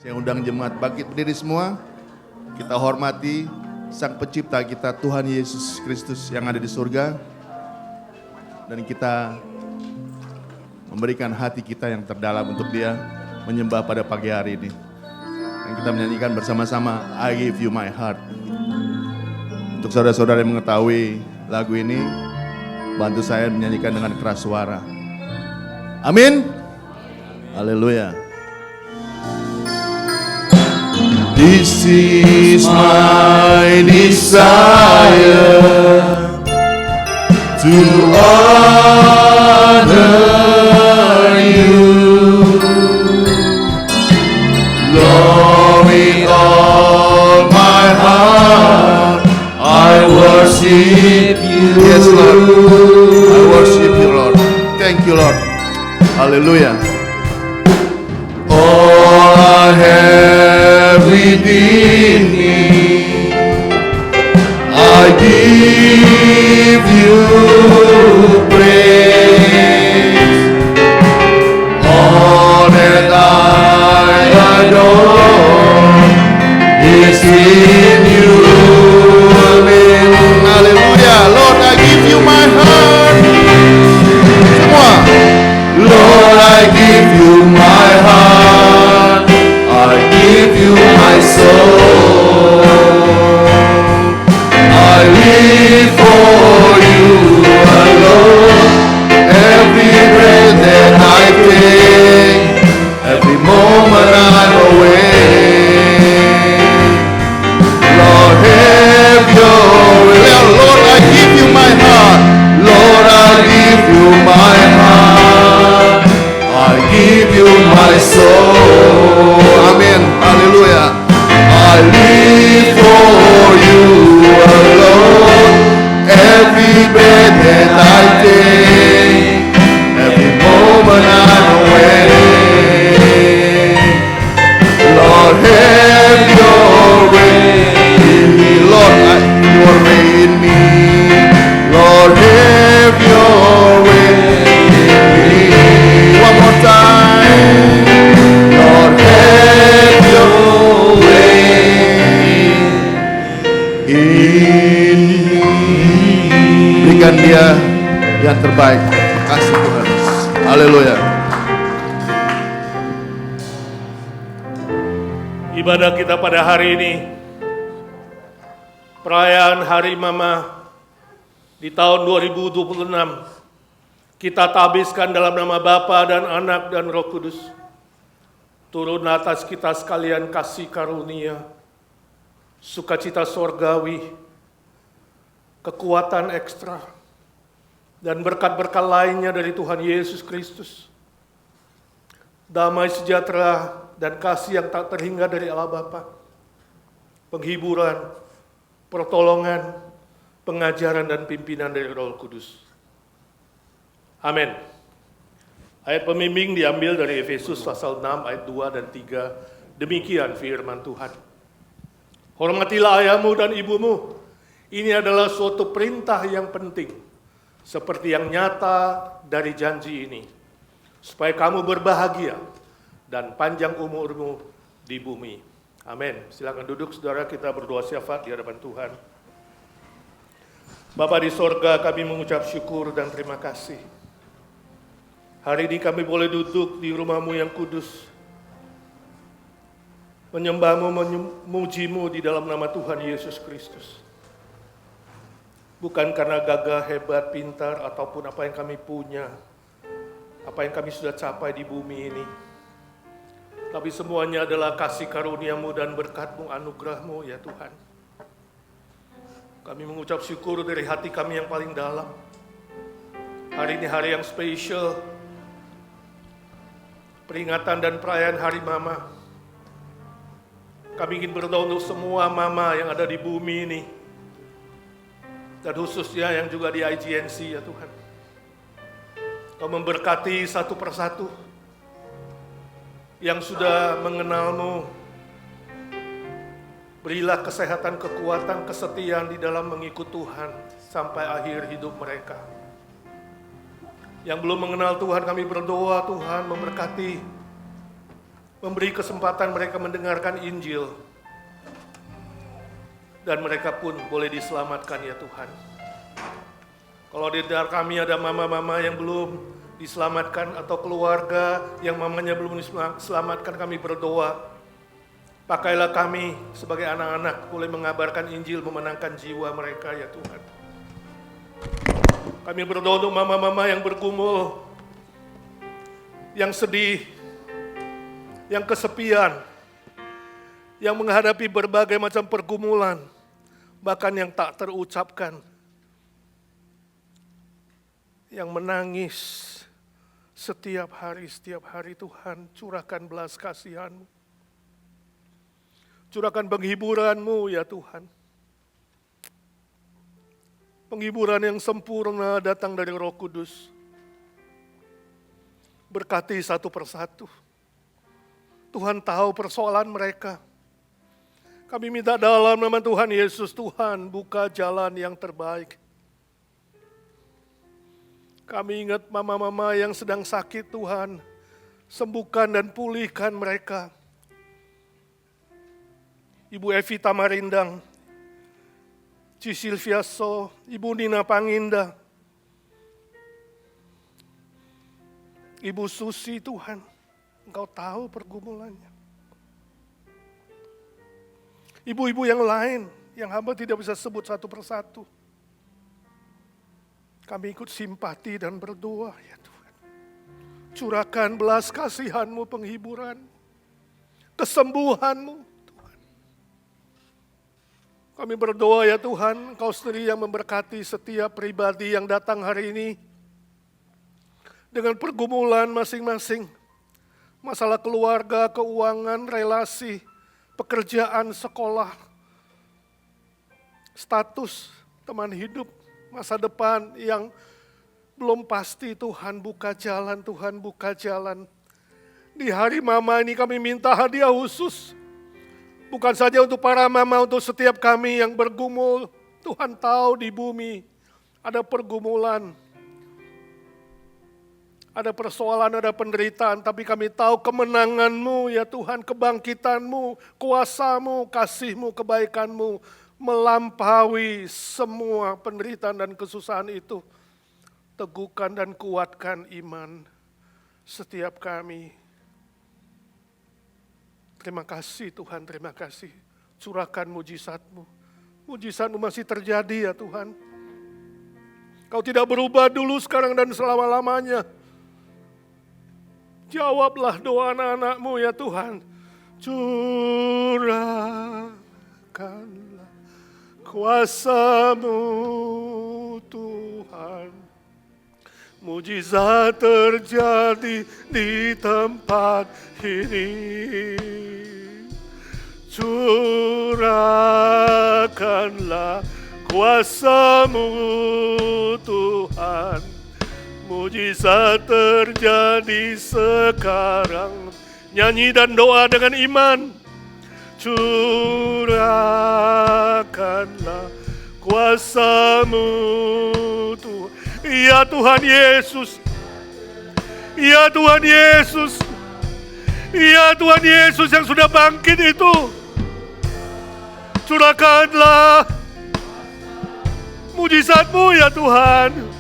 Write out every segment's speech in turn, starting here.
Saya undang jemaat bangkit berdiri semua. Kita hormati Sang Pencipta kita, Tuhan Yesus Kristus yang ada di surga. Dan kita memberikan hati kita yang terdalam untuk Dia menyembah pada pagi hari ini. Dan kita menyanyikan bersama-sama, I give you my heart. Untuk saudara-saudara yang mengetahui lagu ini, bantu saya menyanyikan dengan keras suara. Amin. Haleluya. This is my desire to honor you, Lord, with all my heart I worship you. Yes, Lord, I worship you, Lord. Thank you, Lord. Hallelujah. All I have within me, I give you praise. All that I adore is in you. Amen. Hallelujah. Lord, I give you my heart. Semua. Lord, I give you my heart. I give you my soul. I live for you alone. Every breath that I take, every moment I'm awake. Lord, have your way. Lord, I give you my heart. Lord, I give you my heart. I give you my soul. Amen. Hallelujah. I live for you alone. Every breath that I take, every moment I'm awake. Lord, have your way in me. Lord, your way in me. Lord, have your way in me. One more time. Lord, have your way in me. Berikan Dia yang terbaik. Kasih Tuhan. Haleluya. Ibadah kita pada hari ini, perayaan Hari Mama di tahun 2026, kita tabiskan dalam nama Bapa dan Anak dan Roh Kudus. Turun atas kita sekalian kasih karunia, sukacita sorgawi, kekuatan ekstra, dan berkat-berkat lainnya dari Tuhan Yesus Kristus. Damai sejahtera dan kasih yang tak terhingga dari Allah Bapa, penghiburan, pertolongan, pengajaran dan pimpinan dari Roh Kudus. Amin. Ayat pembimbing diambil dari Efesus pasal 6 ayat 2 dan 3. Demikian firman Tuhan. Hormatilah ayahmu dan ibumu. Ini adalah suatu perintah yang penting, seperti yang nyata dari janji ini, supaya kamu berbahagia dan panjang umurmu di bumi. Amin. Silakan duduk saudara, kita berdoa syafaat di hadapan Tuhan. Bapa di sorga, kami mengucap syukur dan terima kasih. Hari ini kami boleh duduk di rumah-Mu yang kudus, menyembah-Mu, memuji-Mu di dalam nama Tuhan Yesus Kristus. Bukan karena gagah, hebat, pintar, ataupun apa yang kami punya, apa yang kami sudah capai di bumi ini. Tapi semuanya adalah kasih karunia-Mu dan berkat-Mu, anugerah-Mu ya Tuhan. Kami mengucap syukur dari hati kami yang paling dalam. Hari ini hari yang spesial, peringatan dan perayaan Hari Mama. Kami ingin berdoa untuk semua mama yang ada di bumi ini, dan khususnya yang juga di IGNC ya Tuhan. Kau memberkati satu persatu yang sudah mengenal-Mu. Berilah kesehatan, kekuatan, kesetiaan di dalam mengikut Tuhan sampai akhir hidup mereka. Yang belum mengenal Tuhan, kami berdoa Tuhan memberkati memberi kesempatan mereka mendengarkan Injil, dan mereka pun boleh diselamatkan ya Tuhan. Kalau di dalam kami ada mama-mama yang belum diselamatkan atau keluarga yang mamanya belum diselamatkan, kami berdoa, pakailah kami sebagai anak-anak boleh mengabarkan Injil, memenangkan jiwa mereka ya Tuhan. Kami berdoa untuk mama-mama yang bergumul, yang sedih, yang kesepian, yang menghadapi berbagai macam pergumulan, bahkan yang tak terucapkan, yang menangis setiap hari Tuhan, curahkan belas kasihan-Mu. Curahkan penghiburan-Mu ya Tuhan. Penghiburan yang sempurna datang dari Roh Kudus. Berkati satu persatu. Tuhan tahu persoalan mereka. Kami minta dalam nama Tuhan Yesus, Tuhan buka jalan yang terbaik. Kami ingat mama-mama yang sedang sakit Tuhan, sembuhkan dan pulihkan mereka. Ibu Evi Tamarindang, Ci Silviaso, Ibu Nina Panginda, Ibu Susi Tuhan, Engkau tahu pergumulannya. Ibu-ibu yang lain yang hamba tidak bisa sebut satu persatu. Kami ikut simpati dan berdoa ya Tuhan. Curahkan belas kasihan-Mu, penghiburan, kesembuhan-Mu Tuhan. Kami berdoa ya Tuhan, Engkau sendiri yang memberkati setiap pribadi yang datang hari ini. Dengan pergumulan masing-masing. Masalah keluarga, keuangan, relasi, pekerjaan, sekolah, status, teman hidup, masa depan yang belum pasti. Tuhan buka jalan, Tuhan buka jalan. Di hari mama ini kami minta hadiah khusus. Bukan saja untuk para mama, untuk setiap kami yang bergumul. Tuhan tahu di bumi ada pergumulan. Ada persoalan, ada penderitaan, tapi kami tahu kemenangan-Mu ya Tuhan, kebangkitan-Mu, kuasa-Mu, kasih-Mu, kebaikan-Mu melampaui semua penderitaan dan kesusahan itu. Teguhkan dan kuatkan iman setiap kami. Terima kasih Tuhan, terima kasih. Curahkan mujizat-Mu. Mujizat-Mu masih terjadi ya Tuhan. Kau tidak berubah dulu, sekarang, dan selama-lamanya. Jawablah doa anak-anak-Mu ya Tuhan. Curahkanlah kuasa-Mu Tuhan. Mujizat terjadi di tempat ini. Curahkanlah kuasa-Mu Tuhan. Mujizat terjadi sekarang. Nyanyi dan doa dengan iman. Curahkanlah kuasa-Mu Tuhan. Ya Tuhan Yesus. Ya Tuhan Yesus. Ya Tuhan Yesus yang sudah bangkit itu. Curahkanlah mujizat-Mu ya Tuhan.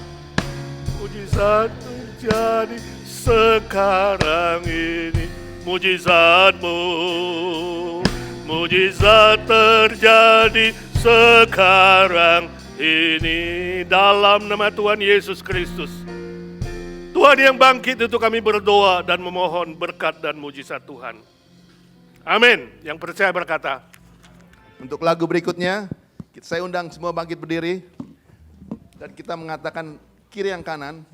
Mujizat terjadi sekarang ini. Mujizat-Mu, mujizat terjadi sekarang ini. Dalam nama Tuhan Yesus Kristus. Tuhan yang bangkit itu kami berdoa dan memohon berkat dan mujizat Tuhan. Amin. Yang percaya berkata. Untuk lagu berikutnya, saya undang semua bangkit berdiri. Dan kita mengatakan kiri yang kanan.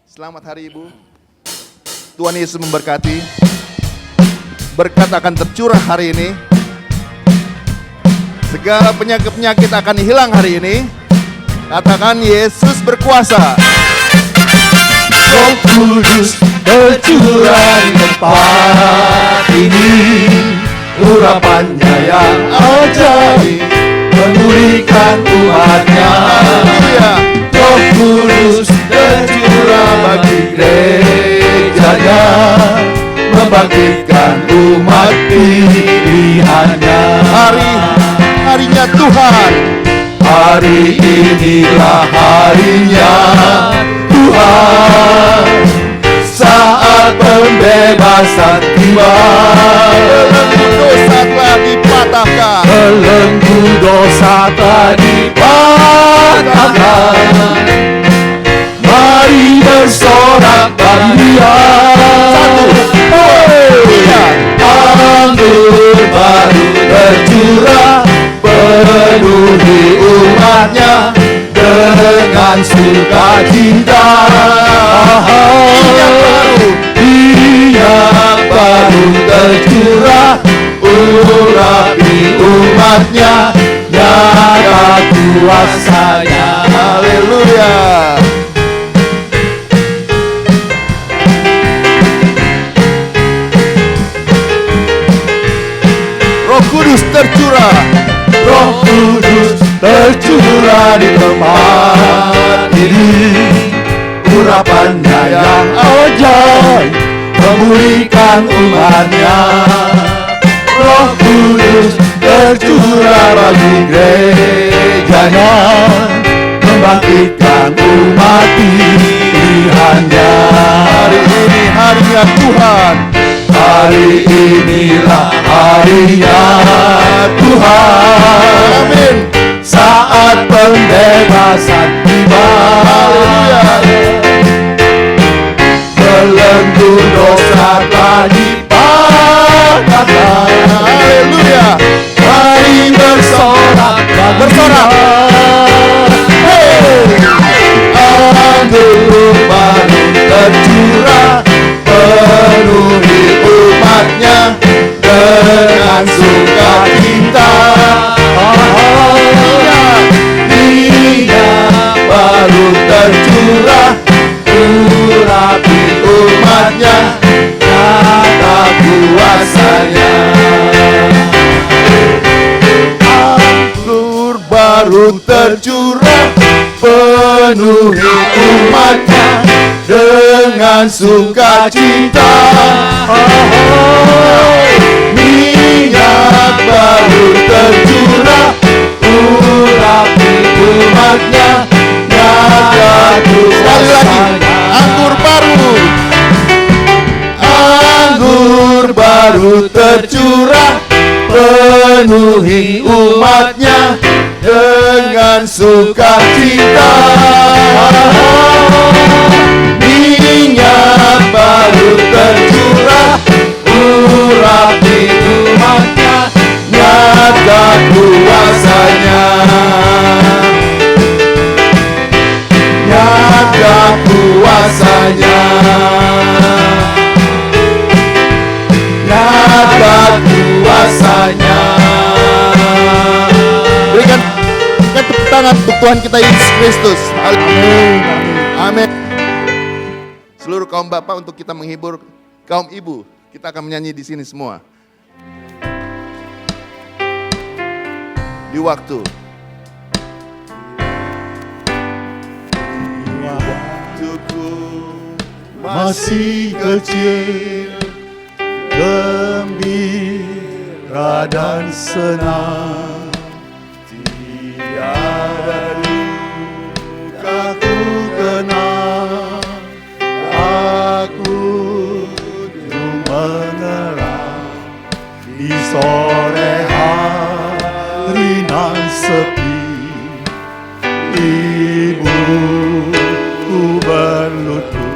Selamat hari Ibu. Tuhan Yesus memberkati. Berkat akan tercurah hari ini. Segala penyakit-penyakit akan hilang hari ini. Katakan Yesus berkuasa. Roh Kudus tercurah di tempat ini. Urapannya yang ajaib memulihkan umatnya. Roh Kudus tercurah bagi gerejanya, membangkitkan umat pilihannya. Harinya Tuhan. Hari inilah harinya Tuhan, saat pembebasan tiba. Belenggu dosa telah dipatahkan. Belenggu dosa telah dipatahkan. Mari bersorak bangkit. Anggur baru tercurah, penuhi umatnya dengan sukacita. Minyak baru tercurah, urapi umatnya, nyata kuasanya. Haleluya. Roh Kudus tercurah. Roh Kudus tercurah di tempat ini. Urapannya yang ajaib memulihkan umatnya. Roh Kudus tercurah bagi gerejanya, membangkitkan umat pilihannya. Hari ini harinya Tuhan. Hari inilah harinya Tuhan. Amin. Saat pembebasan tiba. Belenggu dosa telah dipatahkan. Haleluya. Mari bersorak. Anggur baru tercurah, penuhi umatnya dengan sukacita. Minyak baru tercurah, urapi umatnya, nyata kuasanya. Anggur baru tercurah, Penuhi umatnya dengan sukacita. Minyak baru tercurah, urapi umatnya, nyata sekali lagi. kuasanya. Anggur baru tercurah, penuhi umatnya dengan sukacita. Minyak baru tercurah, urapi umatnya, nyata kuasanya. Nyata kuasanya. Nyata kuasanya. Berikan tepuk tangan untuk Tuhan kita Yesus Kristus. Amin. Amin. Seluruh kaum bapak, untuk kita menghibur kaum ibu, kita akan menyanyi di sini semua. Di waktu Waktuku masih kecil, gembira dan senang, tiada duka ku kenal. Aku ujung mengerang di sore hari nan sepi. Ibuku berlutut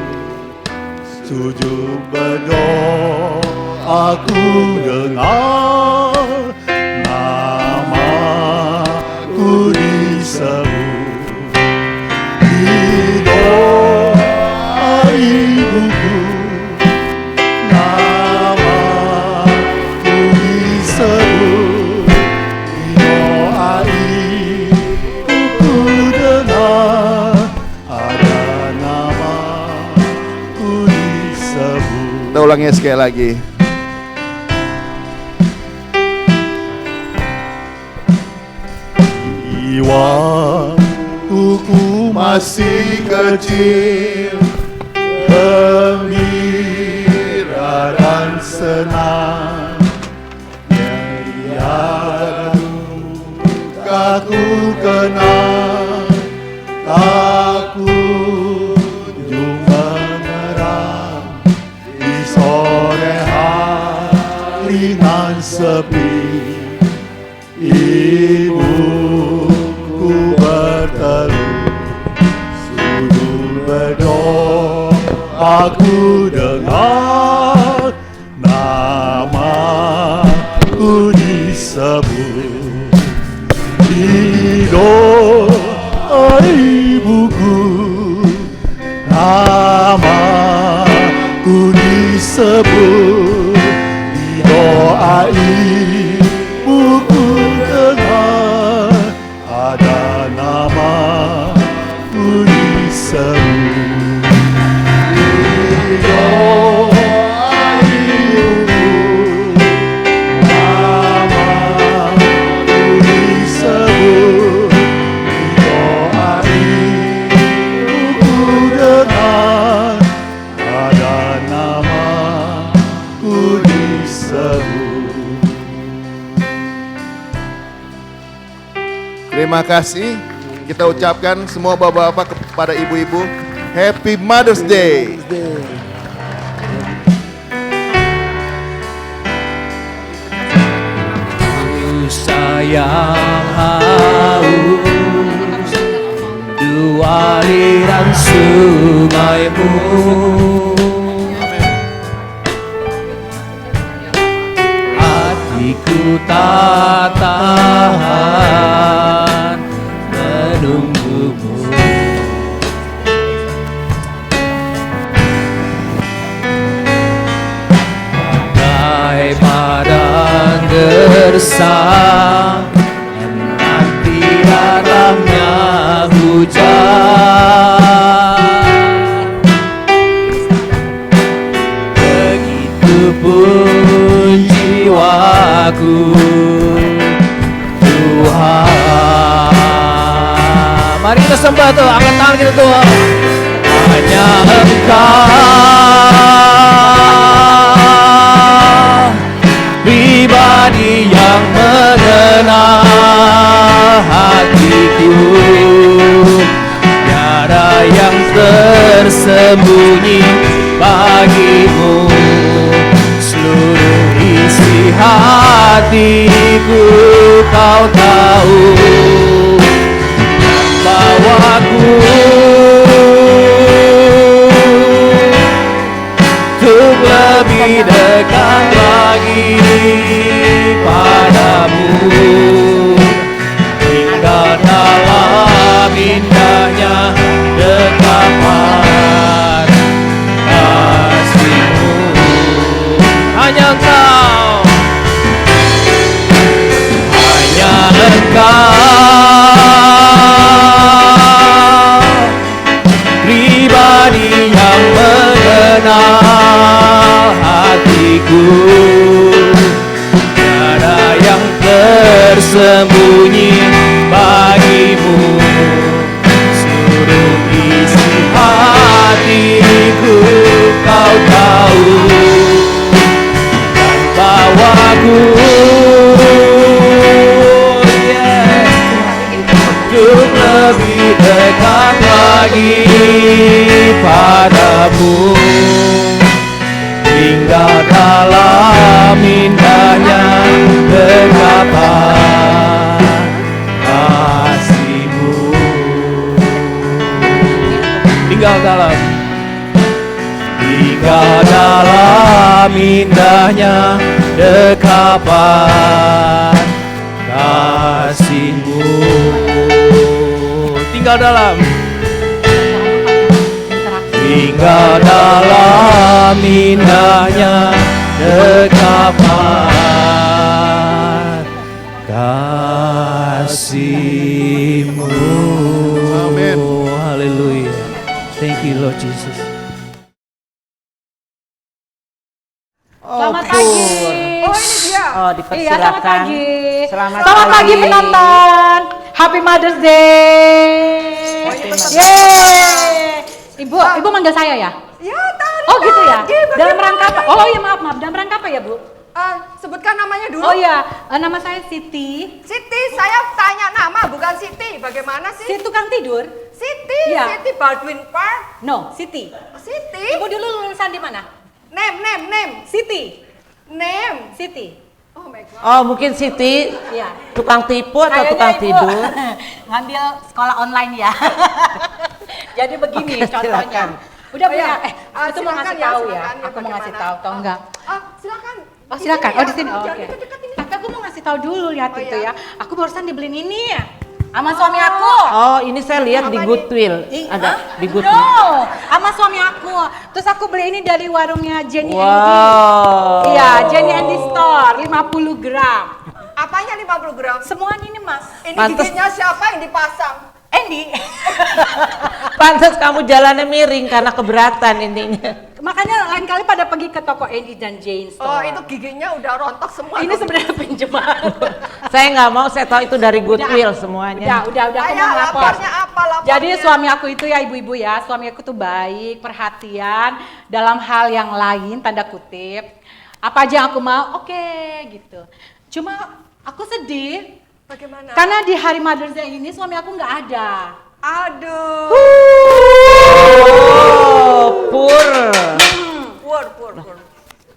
sujud berdoa, aku dengar namaku disebut. Di doa ibuku namaku disebut. Di doa ibuku dengar ada namaku disebut. kita ulangnya sekali lagi. Waktuku masih kecil, gembira dan senang. Ya aku kenal, tak kunjung menerang di sore hari nan sepi. Ibuku berteduh, sudut berdoa aku dengar namaku disebut. Doa ibuku, namaku disebut. Di doa ibuku dengar, ada namaku disebut. Di doa ibuku, namaku disebut. Di doa ibuku dengar, ada namaku disebut. Terima kasih. Kita ucapkan semua bapak-bapak kepada ibu-ibu, Happy Mother's Day. Sayang haus dua aliran sungaimu, hatiku tak tahan menunggumu. Bagai padang gersang menanti datangnya hujan, begitupun jiwaku Tuhan. Mari kita sembah tuh, angkat tangan kita tuh. Hanya Engkau pribadi yang mengenal hatiku, tiada yang tersembunyi bagimu. Seluruh isi hatiku kau tahu, bawaku untuk lebih dekat lagi padamu, hingga dalam indahnya dekapan kasih-Mu. Hanya Engkau, hanya Engkau pribadi yang mengenal hatiku, tiada yang tersembunyi bagimu. Seluruh isi hatiku kau tahu, dan bawaku untuk lebih dekat lagi padamu, hingga dalam indahnya dekapan kasih-Mu. Hingga dalam indahnya dekapan kasih-Mu. Hingga dalam indahnya dekapan kasih-Mu. Amin. Haleluya. Thank you Lord Jesus. Selamat pagi. Oh ini dia. Oh, dipersilakan. Iya, selamat pagi. Selamat pagi pagi. penonton. Happy Mother's Day. Yeay. Ibu manggil saya ya? Ya, tadi Oh gitu ya? pagi, Dalam rangka apa? Oh iya maaf. maaf. Dalam rangka apa ya, Bu? Sebutkan namanya dulu. Oh ya, nama saya Siti. Siti, saya tanya nama bukan Siti. Bagaimana sih? Si tukang tidur? Siti, Iya. Siti Baldwin Park. No, Siti. Siti. Ibu dulu lulusan di mana? Name. Siti. Name. Siti. Oh my god. Oh, mungkin Siti Iya. tukang tipu atau Kayaknya tukang Ibu tidur? ngambil sekolah online ya. Jadi begini Oke, contohnya. silakan. Udah Oh, punya, ya. itu mau Silakan ngasih ya, tahu ya. silakan ya, Aku mau ngasih bagaimana? tahu, tau enggak? Silakan. Oh silakan, oh di sini, oh, Jangan oke. dekat-dekat ini. Tapi aku mau ngasih tahu dulu, lihat Oh, itu ya. ya. Aku barusan dibeliin ini ya, sama suami aku. Oh, ini saya lihat di Apa Goodwill. Ih, Ada hah? di Goodwill. No, sama suami aku. Terus aku beli ini dari warungnya Jenny Andy. Wow. Iya, Jenny Andy Store, 50 gram. Apanya 50 gram? Semuanya ini mas. Ini Pantes. giginya siapa yang dipasang? Andy. Pantas kamu jalannya miring karena keberatan intinya. Makanya lain kali pada pergi ke toko Andy dan Jane Store. Oh, itu giginya udah rontok semua. Ini sebenarnya pinjaman. Saya nggak mau, saya tahu itu dari Goodwill semuanya. Udah, aku Ayo, mau lapor. lapornya apa lapornya? Jadi suami aku itu ya ibu-ibu ya, suami aku tuh baik, perhatian dalam hal yang lain, tanda kutip. Apa aja yang aku mau, oke gitu. Cuma aku sedih Bagaimana? karena di hari Mother's Day ini suami aku nggak ada. Aduh. Oh, pur. Pur.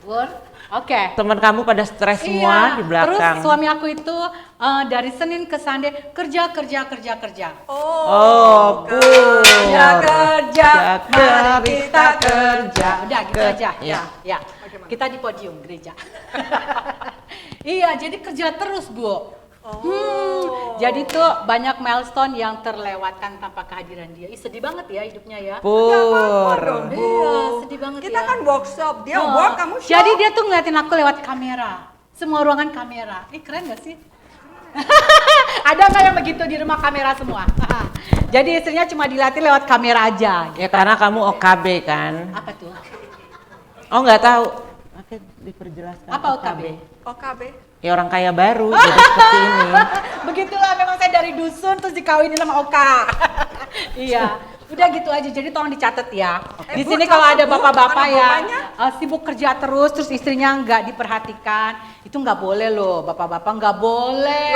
Wur, oke. Teman kamu pada stres semua di belakang. Terus suami aku itu dari Senin ke Sunday kerja. Oh, pur. Kerja, mari kita kerja. Udah gitu aja. Ya. Ya. Kita di podium gereja. Iya, jadi kerja terus, Bu. Jadi tuh banyak milestone yang terlewatkan tanpa kehadiran dia. Ih, sedih banget ya hidupnya ya. Pur. Iya, sedih banget Kita ya. kan workshop, dia Oh, work, kamu shop. jadi dia tuh ngeliatin aku lewat kamera. Semua ruangan kamera. Ih, keren gak sih? Ada nggak yang begitu di rumah kamera semua? Jadi istrinya cuma dilihatin lewat kamera aja. Ya karena kamu OKB kan. Apa tuh? Oh nggak tahu. Oke, diperjelaskan. Apa OKB? OKB. Ya orang kaya baru, jadi seperti ini. Begitulah memang saya dari dusun terus dikawinin sama Oka. Iya. Udah gitu aja, jadi tolong dicatat ya. Di Bu, sini kalau ada catat, Bu. bapak-bapak Mana ya bapaknya? sibuk kerja terus istrinya nggak diperhatikan, itu nggak boleh loh, bapak-bapak nggak boleh.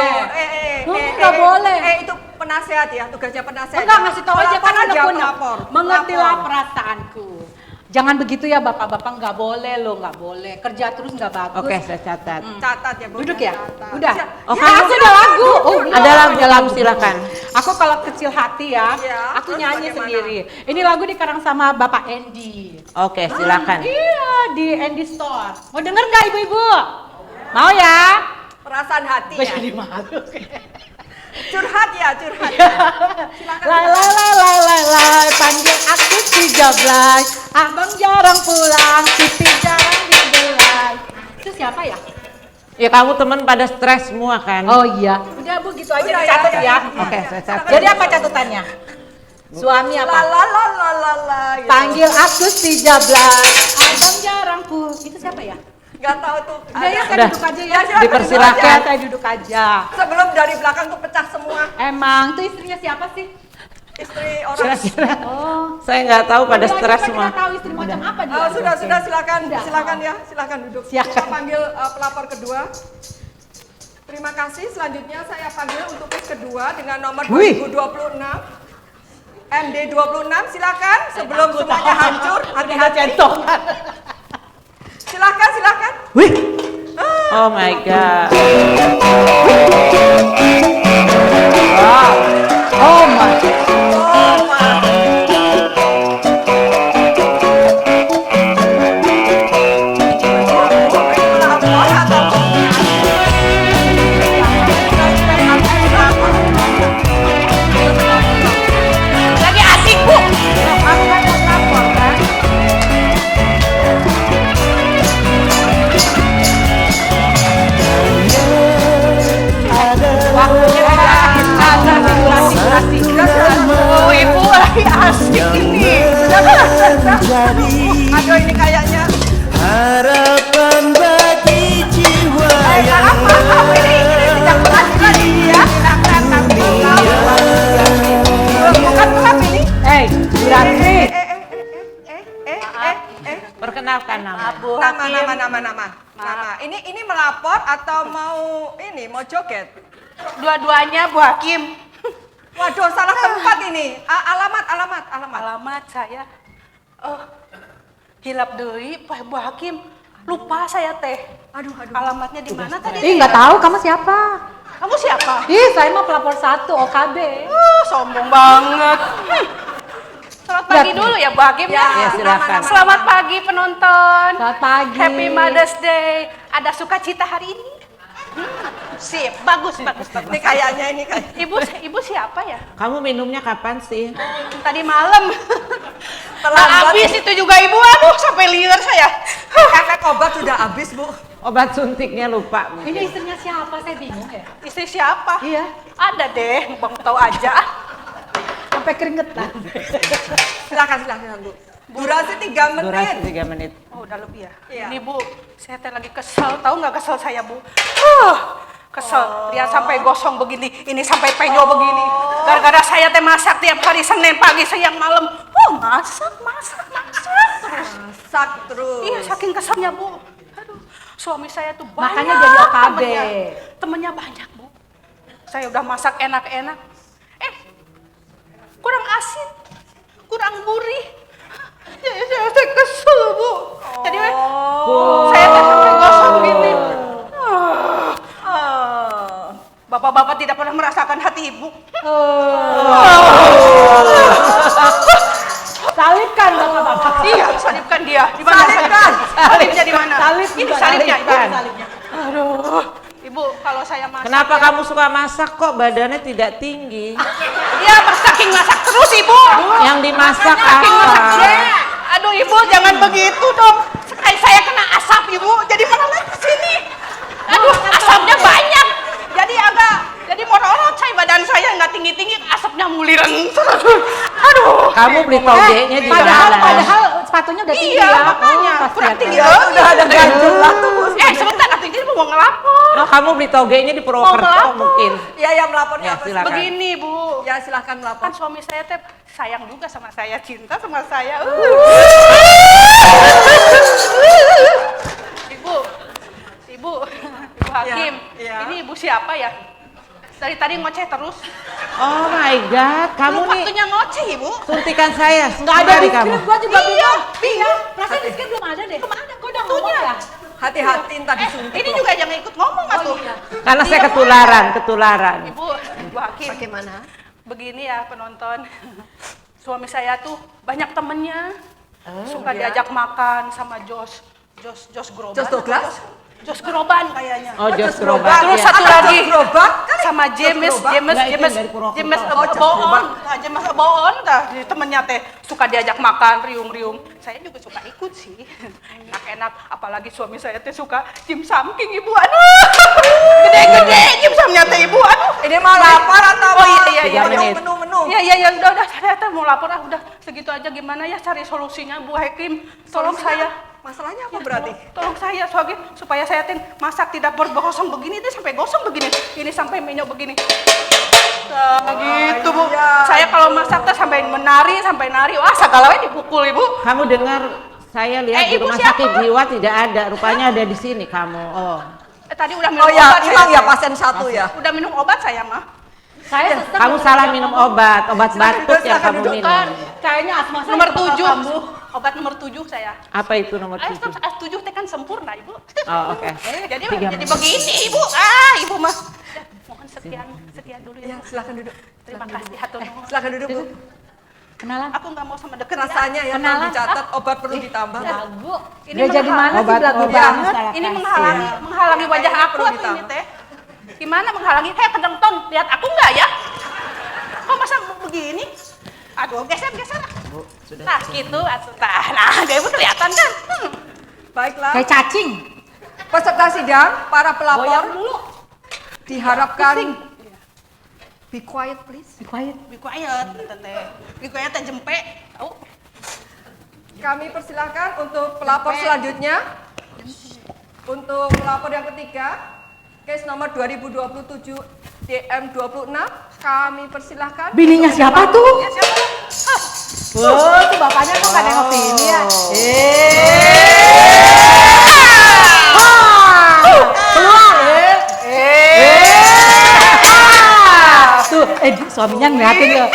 Loh, Nggak boleh. itu penasehat ya, tugasnya penasehat. Enggak, ngasih tahu aja kan Pelapor unek-unek. pelapor. Mengertilah Pelapor. perasaanku. Jangan begitu ya bapak-bapak, nggak boleh loh, nggak boleh. Kerja terus nggak bagus. Oke, saya catat. Catat ya, Bu. Duduk ya? Catat. Udah. Oh, Ya, kamu- aku ada lagu. Oh, Ada lagu, silakan. Aku kalau kecil hati ya, Iya, aku terus nyanyi bagaimana? sendiri. Ini lagu dikarang sama Bapak Andy. Oke, silakan. Iya, di Andy Store. Mau denger nggak ibu-ibu? Mau ya? Perasaan hati Gue ya. jadi malu. Curhat ya, curhat. Iya. Silakan. La, panggil aku 13. Abang jarang pulang, Siti jarang dibelai. Itu siapa ya? Ya kamu teman pada stres semua kan? Oh iya. Udah Bu, gitu aja Udah, dicatat ya, ya. ya. Oke, saya catat. Jadi apa catatannya? Suami La apa? la la la la la. gitu. Panggil aku 13. Abang jarang pulang. Itu siapa ya? Nggak tahu tuh. Udah ya, saya Udah. duduk aja ya. Ya, silakan Dipersilakan. duduk aja. Saya duduk aja. Sebelum dari belakang tuh pecah semua. Emang, tuh istrinya siapa sih? Istri orang. Oh. Saya nggak tahu pada Udah, stres kita semua. tahu istri macam apa dia. Oh, sudah, silakan. Sudah. Silakan ya, silakan duduk. Silakan. Kita panggil pelapor kedua. Terima kasih. Selanjutnya saya panggil untuk kes kedua dengan nomor 2026. MD 26, silakan sebelum semuanya hancur. Hati-hati. Silakan. Wih. Oh my god. Oh my. Oh, Pak. Lagi asik Bu. Aku kan mau lapor kan. Ada Nama. Ini melapor atau mau joget? Dua-duanya Bu Hakim. Waduh, salah tempat ini. Alamat. Alamat saya hilap deui Pak Bu Hakim. Lupa saya teh. Aduh. Alamatnya di mana tadi? Ih, nggak tahu kamu siapa? Kamu siapa? Ih, saya mau pelapor 1 OKB. Sombong banget. Selamat pagi dulu ya Bu Hakim ya. Ya, silakan. Selamat pagi penonton. Selamat pagi. Happy Mother's Day. Ada sukacita hari ini? Sip, bagus. Ini kayaknya. Ibu siapa ya? Kamu minumnya kapan sih? Tadi malam. Terlambat. Habis itu juga ibu, aduh sampai liar saya. Efek obat sudah habis, Bu. Obat suntiknya lupa. Ini istrinya siapa? Saya bingung ya. Istri siapa? Iya. Ada deh, bang tahu aja. Sampai keringetan. Silakan, Bu. Durasi 3 menit. Durasi 3 menit. Oh, udah lebih ya? Iya. Ini Bu, saya teh lagi kesel, tahu nggak kesel saya Bu? Kesel, lihat sampai gosong begini, ini sampai penyo begini. Gara-gara saya teh masak tiap hari Senin pagi, siang, malam. Masak terus. Masak terus. Iya, saking keselnya Bu. Aduh, suami saya tuh banyak. Makanya jadi OKB. Temennya banyak Bu. Saya udah masak enak-enak. Kurang asin, kurang gurih. Jadi saya kesel Bu. Jadi saya teh sampai gosong gini. Bapak-bapak tidak pernah merasakan hati ibu. Salibkan bapak-bapak. Iya, salibkan dia. Di mana Salibkan. Salibnya di mana? Salib Ini juga, salibnya. salibnya. Aduh, ibu kalau saya masak. Kenapa ya, kamu suka masak kok badannya tidak tinggi? Iya, saking masak terus ibu. Yang dimasak Saking masak apa? terus. Aduh ibu jangan begitu dong. Sekali saya kena asap ibu, jadi malah lagi sini. Aduh, asapnya banyak. Jadi morot saya badan saya nggak tinggi-tinggi, asapnya mulireng. Aduh. Kamu beli togenya di mana? Padahal sepatunya udah tinggi Iya, ya. makanya. Oh, Kurang kasihan. tinggi. Udah ada ganjel lah tuh, Bu. Sebentar, atuh ini mau ngelapor. Oh, kamu beli togenya di Purwokerto melapor. mungkin. Iya, yang melapornya Ya, apa? silakan. Begini Bu, Ya, silahkan melapor. kan suami saya teh sayang juga sama saya, cinta sama saya. Ibu Hakim, Ya. ini ibu siapa ya? Dari tadi ngoceh terus. Oh my god, kamu nih Waktunya ngoceh ibu. suntikan saya. Nggak ada di kamu. script, gua juga bingung. Bingung. Perasaan di script belum ada deh. Kemana? Kok udah ngomong ya? Hati-hati tadi suntik. Ini juga jangan ikut ngomong atuh. Karena saya Iya, ketularan. Ibu Hakim. Bagaimana? Begini ya penonton, suami saya tuh banyak temennya, suka iya. diajak makan sama Jos Groban. Jos Douglas? Jos Groban kayaknya. Oh, Jos Gerobak. Gerobak. Terus ya. satu lagi Gerobak kan? sama James Gerobak? Nggak, itu yang dari Purwokerto. James Oh, Jos Boon, Gerobak. James Boon dah temennya teh suka diajak makan riung-riung. Saya juga suka ikut sih, enak-enak. Apalagi suami saya teh suka dimsum-king ibu, aduh, gede-gede dimsumnya teh ibu, aduh. Ini mau lapor atau Oh, mau iya, 3 menit. menu-menu? Iya, udah, saya teh mau lapor udah segitu aja gimana ya cari solusinya Bu Hakim. Tolong Solusinya? saya. Masalahnya apa berarti? Tolong saya supaya saya teh masak tidak bergosong begini teh sampai gosong begini. Ini sampai minyak begini. Nah, gitu Bu. iya. Saya kalau masak teh sampai menari, sampai nari. Wah, segala we dipukul Ibu. Kamu dengar saya lihat di Ibu rumah siapa? sakit jiwa tidak ada, rupanya ada di sini kamu. Oh. Tadi udah minum Oh ya, obat. emang saya. ya pasien satu ya? Udah minum obat saya mah. Saya suster Kamu belum salah ada minum ngomong. obat batuk yang silakan kamu duduk, minum. Kan, Kayaknya asma saya nomor bakal 7. kambuh. Obat nomor 7 saya. Apa itu nomor 7? 7 teh kan sempurna Ibu. Oh, oke. Jadi 3 menit. begini Ibu. Ibu mah. Mohon sekian dulu ya. Ya, silakan duduk. Terima kasih hatur nuhun. Silakan duduk, Bu. Kenalan. Aku nggak mau sama deket Rasanya ya, Kenalan. kalau dicatat obat perlu ditambah. Lagu. Ini Gereja di mana sih belagu Obat-obat banget? salah Ini kasih. menghalangi wajah aku Perlu atuh ini ditambah. teh. Gimana menghalangi? Hei kedengton, lihat aku nggak ya? Kok masa begini? Aduh, geser. Nah, gitu atuh tah. Nah, dia ibu kelihatan kan? Baiklah, Kayak cacing. peserta sidang, para Goyang pelapor dulu. diharapkan be quiet please. Be quiet. Be quiet, teh. Be quiet teh jempe. Tahu? Kami persilahkan untuk pelapor selanjutnya. Untuk pelapor yang ketiga, case nomor 2027 DM26, kami persilahkan. Bininya untuk siapa melapor. tuh? Ya, siapa? Oh, tuh bapaknya kok gak nengok sini ya? suaminya ngeliatin loh.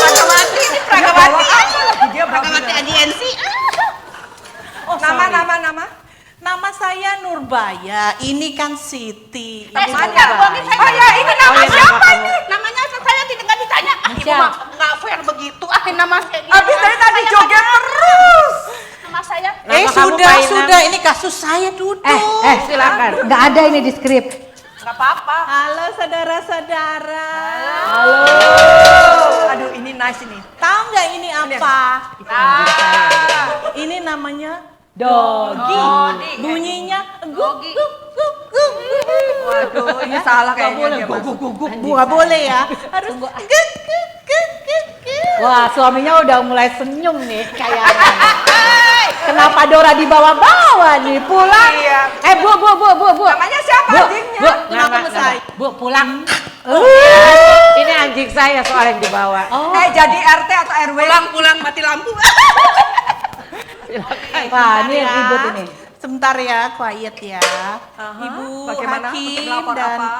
Pragamati, ini Pragamati. Dia Pragamati agensi. Oh, Nama. Nama saya Nurbaya, ini kan Siti. Mana? Oh ya, ini nama siapa ini? Namanya saya tidak ditanya. Ibu mah nggak fair begitu. Nama saya. Habis dari tadi joget terus. Nama saya. Nama kamu Sudah, ini kasus saya duduk. Silakan. Nggak ada ini di skrip. Nggak apa-apa. Halo saudara-saudara. Aduh, ini nice ini. Tahu nggak ini apa? Ini namanya Dogi. Bunyinya guk guk guk guk. Waduh, ini salah kayaknya dia Mas. Nggak boleh ya. Harus guk guk guk guk guk. Wah, suaminya udah mulai senyum nih kayaknya. Kenapa Dora dibawa-bawa nih pulang? Iya. Bu. Namanya siapa anjingnya? Nama saya. Bu, pulang. Ini anjing saya soal yang dibawa. Jadi RT atau RW? Pulang mati lampu. Wah, ini ribut ini. Sebentar ya, quiet ya. Ibu Bagaimana? Untuk Hakim melapor dan apa?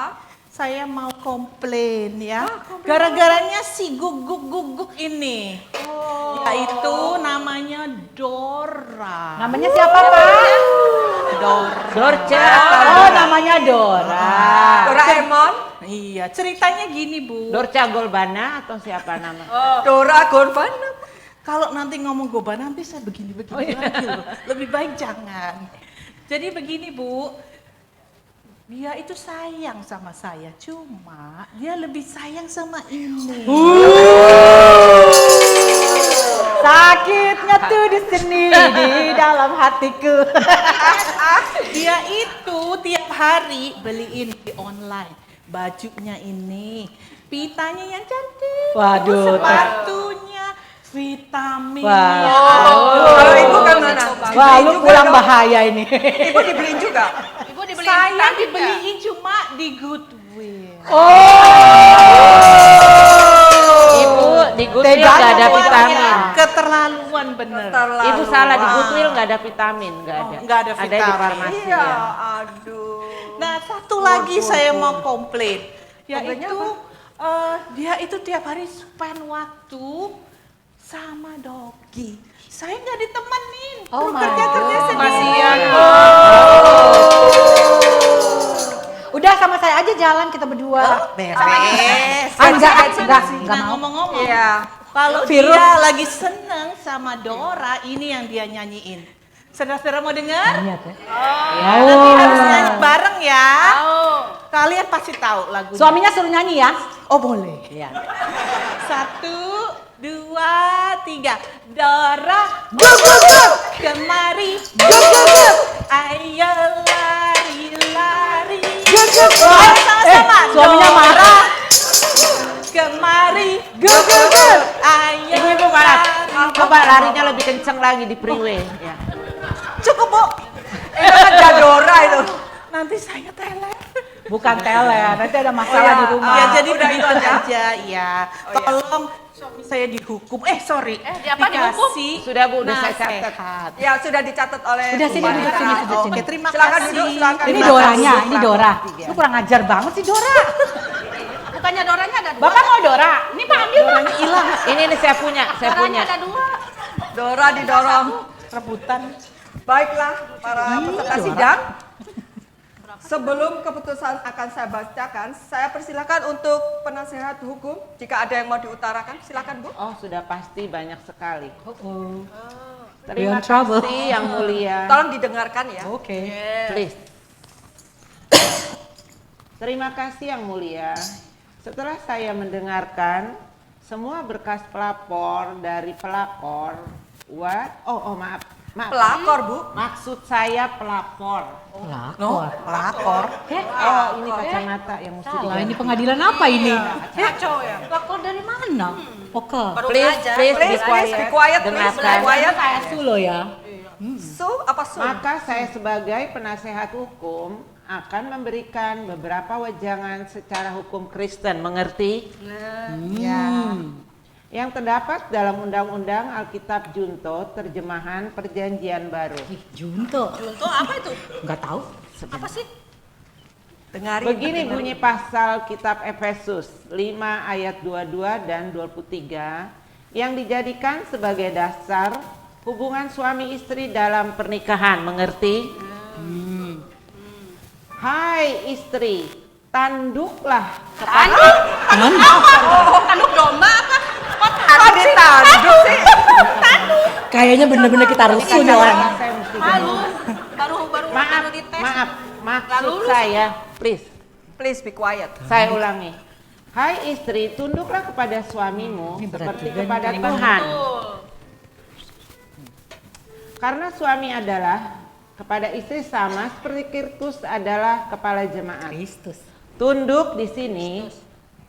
saya mau komplain ya. Gara-garanya si guguk ini. Yaitu namanya Dora. Namanya siapa, Pak? Dorce. Oh, namanya Dora. Doraemon? Iya, ceritanya gini Bu. Dorce Golbana atau siapa nama? Dora Gorbana? Kalau nanti ngomong goba nanti saya begini-begini lagi loh. Lebih baik jangan. Jadi begini Bu, dia itu sayang sama saya, cuma dia lebih sayang sama ini. Sakitnya tuh di sini di dalam hatiku. Dia itu tiap hari beliin di online bajunya ini, pitanya yang cantik, Waduh, sepatunya, vitamin. Kalau ibu kan mana? Wah, lu pulang bahaya ini. Ibu dibeliin juga? Ibu dibeliin saya dibeliin cuma di Goodwill. Ibu di Goodwill nggak ada vitamin. Keterlaluan bener. Ibu salah, di Goodwill nggak ada vitamin, nggak ada. Nggak ada Ada di vitamin. farmasi Iya, ya. aduh. Nah, satu lagi saya mau komplain, Komplainnya yaitu dia itu tiap hari spend waktu sama Dogi. Saya nggak ditemenin, kerja sendiri. Udah sama saya aja jalan kita berdua. Beres. Enggak Nah, mau. ngomong-ngomong, Iya. kalau Virus. dia lagi seneng sama Dora, ini yang dia nyanyiin. Saudara-saudara mau dengar? Lihat ya. Nanti harus nyanyi bareng ya. Kalian pasti tahu lagunya. Suaminya suruh nyanyi ya. Oh boleh. Iya. 1, 2, 3. Dora, guguk, kemari, guguk, ayo lari-lari. Sama-sama. Suaminya marah. Kemari, guguk, ayo. Ibu malah coba larinya lebih kenceng lagi di freeway. Ya. Cukup Bu. Kan Dora itu. Nanti saya teler. Bukan teler, nanti ada masalah di rumah. Ya jadi udah begitu itu aja? aja ya. Tolong suami saya dihukum. Dikasih Sudah Bu, udah saya catat. nasihat. Ya sudah dicatat oleh Udah sini, Bu duduk Mira. sini, duduk sini. Oke, terima Silakan kasih. duduk, silakan. Ini Terima Doranya, kasih. ini Dora. Lu kurang ajar banget sih Dora. Bukannya Doranya ada 2. Bapak mau Dora? Ini Pak ambil Doranya hilang. Ini saya punya. Ada 2. Dora didorong. Rebutan. Baiklah para peserta sidang. Sebelum keputusan akan saya bacakan, saya persilakan untuk penasehat hukum. Jika ada yang mau diutarakan, silakan Bu. Oh, sudah pasti banyak sekali. We're Terima in trouble. kasih Yang Mulia. Tolong didengarkan ya. Oke. Please. Terima kasih Yang Mulia. Setelah saya mendengarkan semua berkas pelapor dari pelapor, maaf. Pelakor Bu. Maksud saya pelapor. Pelakor. Oh, ini kacamata yang mesti Wah, ini diganti. pengadilan apa ini? Kacau ya. Pelakor dari mana? Oke. Please, Please, be quiet. be quiet, please, Dengarkan. be quiet. Sulo ya. Su, apa su? Maka saya sebagai penasehat hukum akan memberikan beberapa wejangan secara hukum Kristen, mengerti? Ya. Yang terdapat dalam Undang-Undang Alkitab Junto, terjemahan Perjanjian Baru. Junto. Junto apa itu? Enggak tahu. Apa sih? Dengarin. Begini bunyi pasal kitab Efesus 5 ayat 22 dan 23 yang dijadikan sebagai dasar hubungan suami istri dalam pernikahan, mengerti? Hai istri, tanduklah kepada Tanduk domba apa? Kok ditanduk sih? Kayaknya bener-bener kita rusuh nih orang. Saya mesti Malu. Baru Maaf, dites. maksud saya, please. Please be quiet. Saya ulangi. Hai istri, tunduklah kepada suamimu seperti kepada Tuhan. Karena suami adalah kepada istri sama seperti Kristus adalah kepala jemaat. Tunduk di sini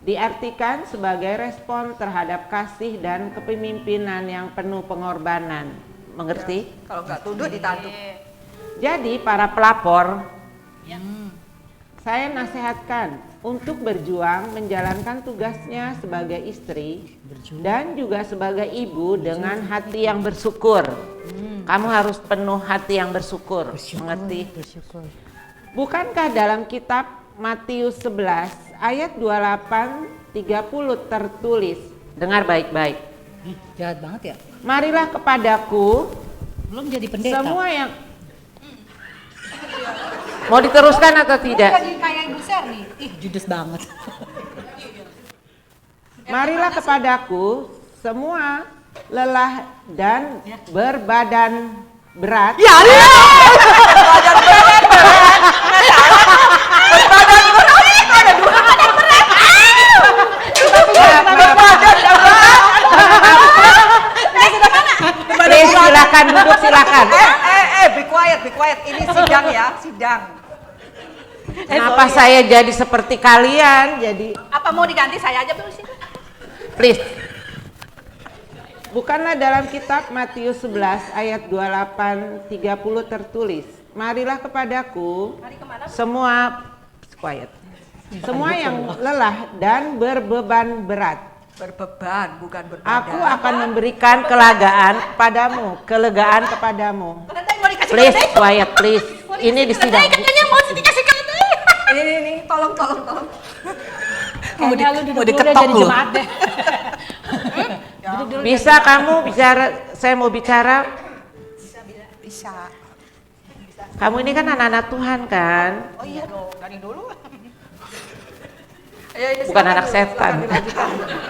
diartikan sebagai respon terhadap kasih dan kepemimpinan yang penuh pengorbanan. Mengerti? Kalau nggak tunduk ditanduk. Jadi para pelapor, saya nasihatkan untuk berjuang menjalankan tugasnya sebagai istri dan juga sebagai ibu dengan hati yang bersyukur. Kamu harus penuh hati yang bersyukur, mengerti? Bukankah dalam kitab Matius 11 ayat 28-30 tertulis, dengar baik-baik. Jahat banget ya. Marilah kepadaku Belum jadi pendeta. semua yang mau diteruskan atau tidak? Jadi kayak Ibu Serni. Ih, judes banget. Marilah kepadaku semua lelah dan berbadan berat. Ya, berbadan berat. Berbadan berat. Ada dua badan berat. Please, silakan duduk, silakan. Be quiet. Ini sidang ya, sidang. Kenapa saya jadi seperti kalian? Jadi, Apa mau diganti saya aja dulu sih? please. Bukanlah dalam kitab Matius 11 ayat 28-30 tertulis, marilah kepadaku semua quiet. Semua yang lelah dan berbeban berat. Berbeban, bukan berbadan. Aku akan memberikan kelegaan kepadamu. Please, quiet, please. Ini di sidang. Katanya mau dikasih keledai. Ini, tolong. Kayaknya lu duduk dulu udah jadi jemaat deh. Bisa kamu bicara, saya mau bicara. Bisa. Kamu ini kan anak-anak Tuhan kan? Oh iya dong, dari dulu. Ayo, ini Bukan silakan anak dulu, setan.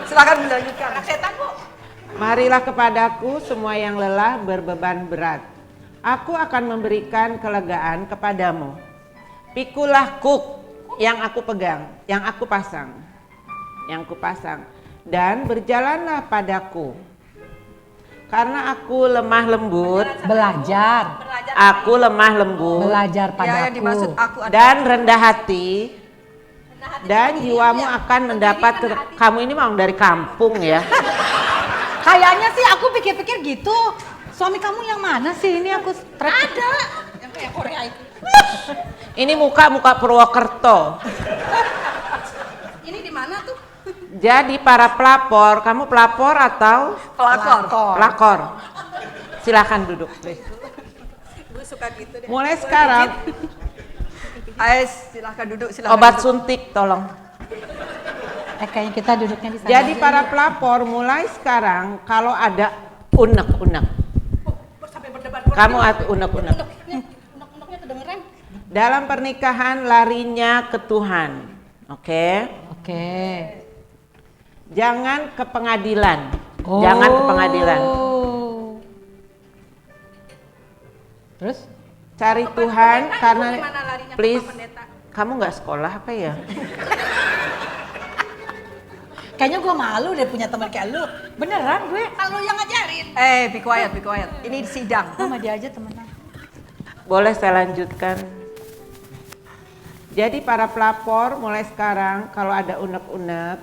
Silakan dilanjutkan. Anak setan bu. Marilah kepadaku semua yang lelah berbeban berat. Aku akan memberikan kelegaan kepadamu. Pikulah kuk yang aku pegang, yang aku pasang. Dan berjalanlah padaku. Karena aku lemah lembut, Belajar. aku lemah lembut Belajar Ya, padaku. yang dimaksud aku adalah dan rendah hati. Dan jiwamu akan mendapat kamu ini memang dari kampung ya. Kayaknya sih aku pikir-pikir gitu. Suami kamu yang mana sih? Ini aku Ada. Yang kayak Korea itu. Ini muka Purwokerto. Ini di mana tuh? Jadi para pelapor, kamu pelapor atau pelakor? Silakan duduk, please. Gue suka gitu deh. Mulai sekarang Ayo, silahkan duduk, silahkan obat duduk. suntik tolong. kayaknya kita duduknya di sana. Jadi para pelapor mulai sekarang kalau ada unek-unek, Sampai berdebat. kamu atau unek-unek. Unek-uneknya kedengeran. Dalam pernikahan larinya ke Tuhan, oke? Oke. Jangan ke pengadilan, jangan ke pengadilan. Terus? Cari Tuhan karena, Gimana larinya please, Pak Pendeta? kamu nggak sekolah apa ya? Kayaknya gue malu deh punya teman kayak lu. Beneran gue. Kalau yang ngajarin. Be quiet. Ini sidang. Sama dia aja temenan. Boleh saya lanjutkan? Jadi para pelapor mulai sekarang kalau ada unek-unek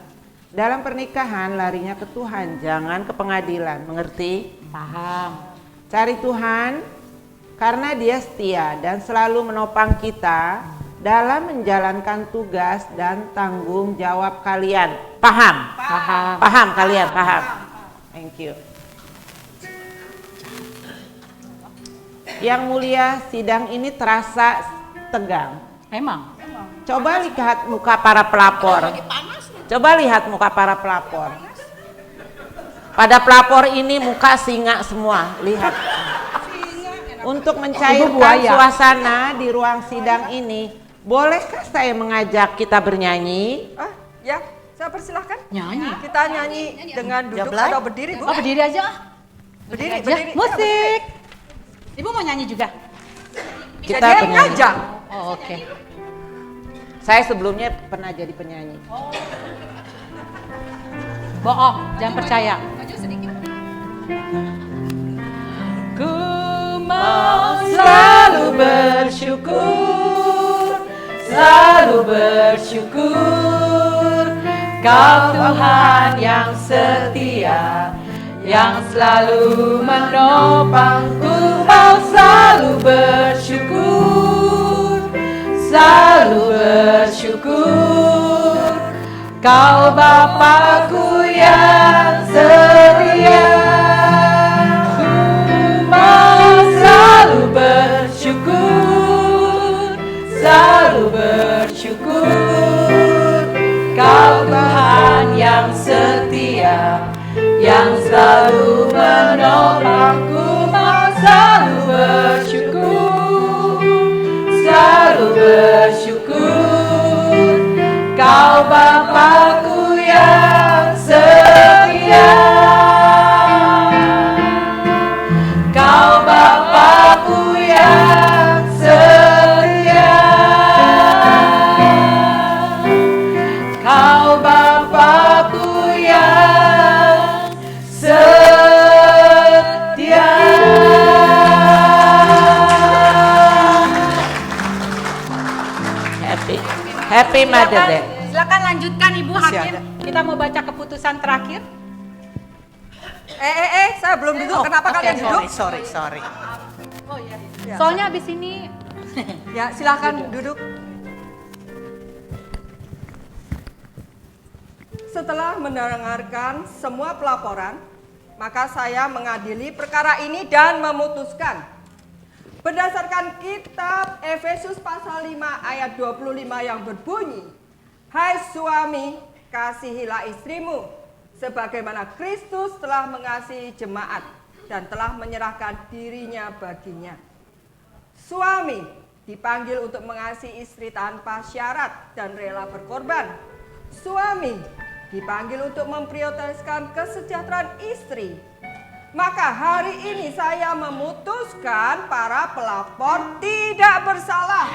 dalam pernikahan larinya ke Tuhan, jangan ke pengadilan, mengerti? Paham. Cari Tuhan karena Dia setia dan selalu menopang kita dalam menjalankan tugas dan tanggung jawab kalian. Paham? Paham. Paham kalian, paham. Thank you. Yang mulia, sidang ini terasa tegang. Memang. Coba lihat muka para pelapor. Coba lihat muka para pelapor. Pada pelapor ini muka singa semua, lihat. Untuk mencairkan suasana di ruang sidang ini, bolehkah saya mengajak kita bernyanyi? Ya, saya persilahkan. Nyanyi. Kita nyanyi dengan duduk atau berdiri, Bu? Oh, berdiri aja. Berdiri, aja. berdiri. Musik. Ibu mau nyanyi juga? Kita Jadi bernyanyi. ngajak. Oh, oke. Saya sebelumnya pernah jadi penyanyi. Bohong, jangan percaya. Ku mau selalu bersyukur, selalu bersyukur. Kau Tuhan yang setia, yang selalu menopangku. Mau selalu bersyukur, selalu bersyukur. Kau Bapakku yang setia. Ku mau selalu bersyukur, selalu bersyukur. Kau Tuhan yang setia, yang selalu menopangku. Mau selalu bersyukur, selalu bersyukur. Kau Bapakku yang setia. Kau Bapakku yang setia. Kau Bapakku yang setia. Happy Mother Day. Silakan lanjutkan Ibu Hakim. Kita mau baca keputusan terakhir. Saya belum duduk. Kenapa kalian duduk? Sorry. Oh iya. Soalnya abis ini Ya, silakan duduk. Setelah mendengarkan semua pelaporan, maka saya mengadili perkara ini dan memutuskan berdasarkan kitab Efesus pasal 5 ayat 25 yang berbunyi, "Hai suami, kasihilah istrimu sebagaimana Kristus telah mengasihi jemaat dan telah menyerahkan dirinya baginya." Suami dipanggil untuk mengasihi istri tanpa syarat dan rela berkorban. Suami dipanggil untuk memprioritaskan kesejahteraan istri. Maka hari ini saya memutuskan para pelapor tidak bersalah.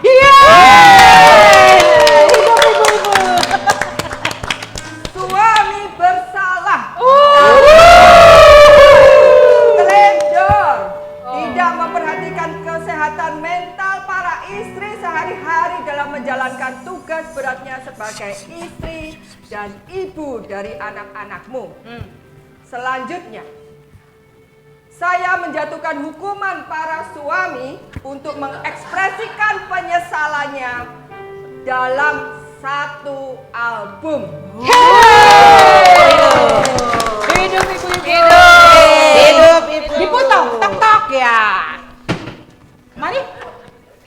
Suami bersalah. Teledor, tidak memperhatikan kesehatan mental para istri sehari-hari dalam menjalankan tugas beratnya sebagai istri dan ibu dari anak-anakmu. Selanjutnya, saya menjatuhkan hukuman para suami untuk mengekspresikan penyesalannya dalam satu album. hidup ibu-ibu. Hidup ibu. Dipotong, tok-tok ya. Mari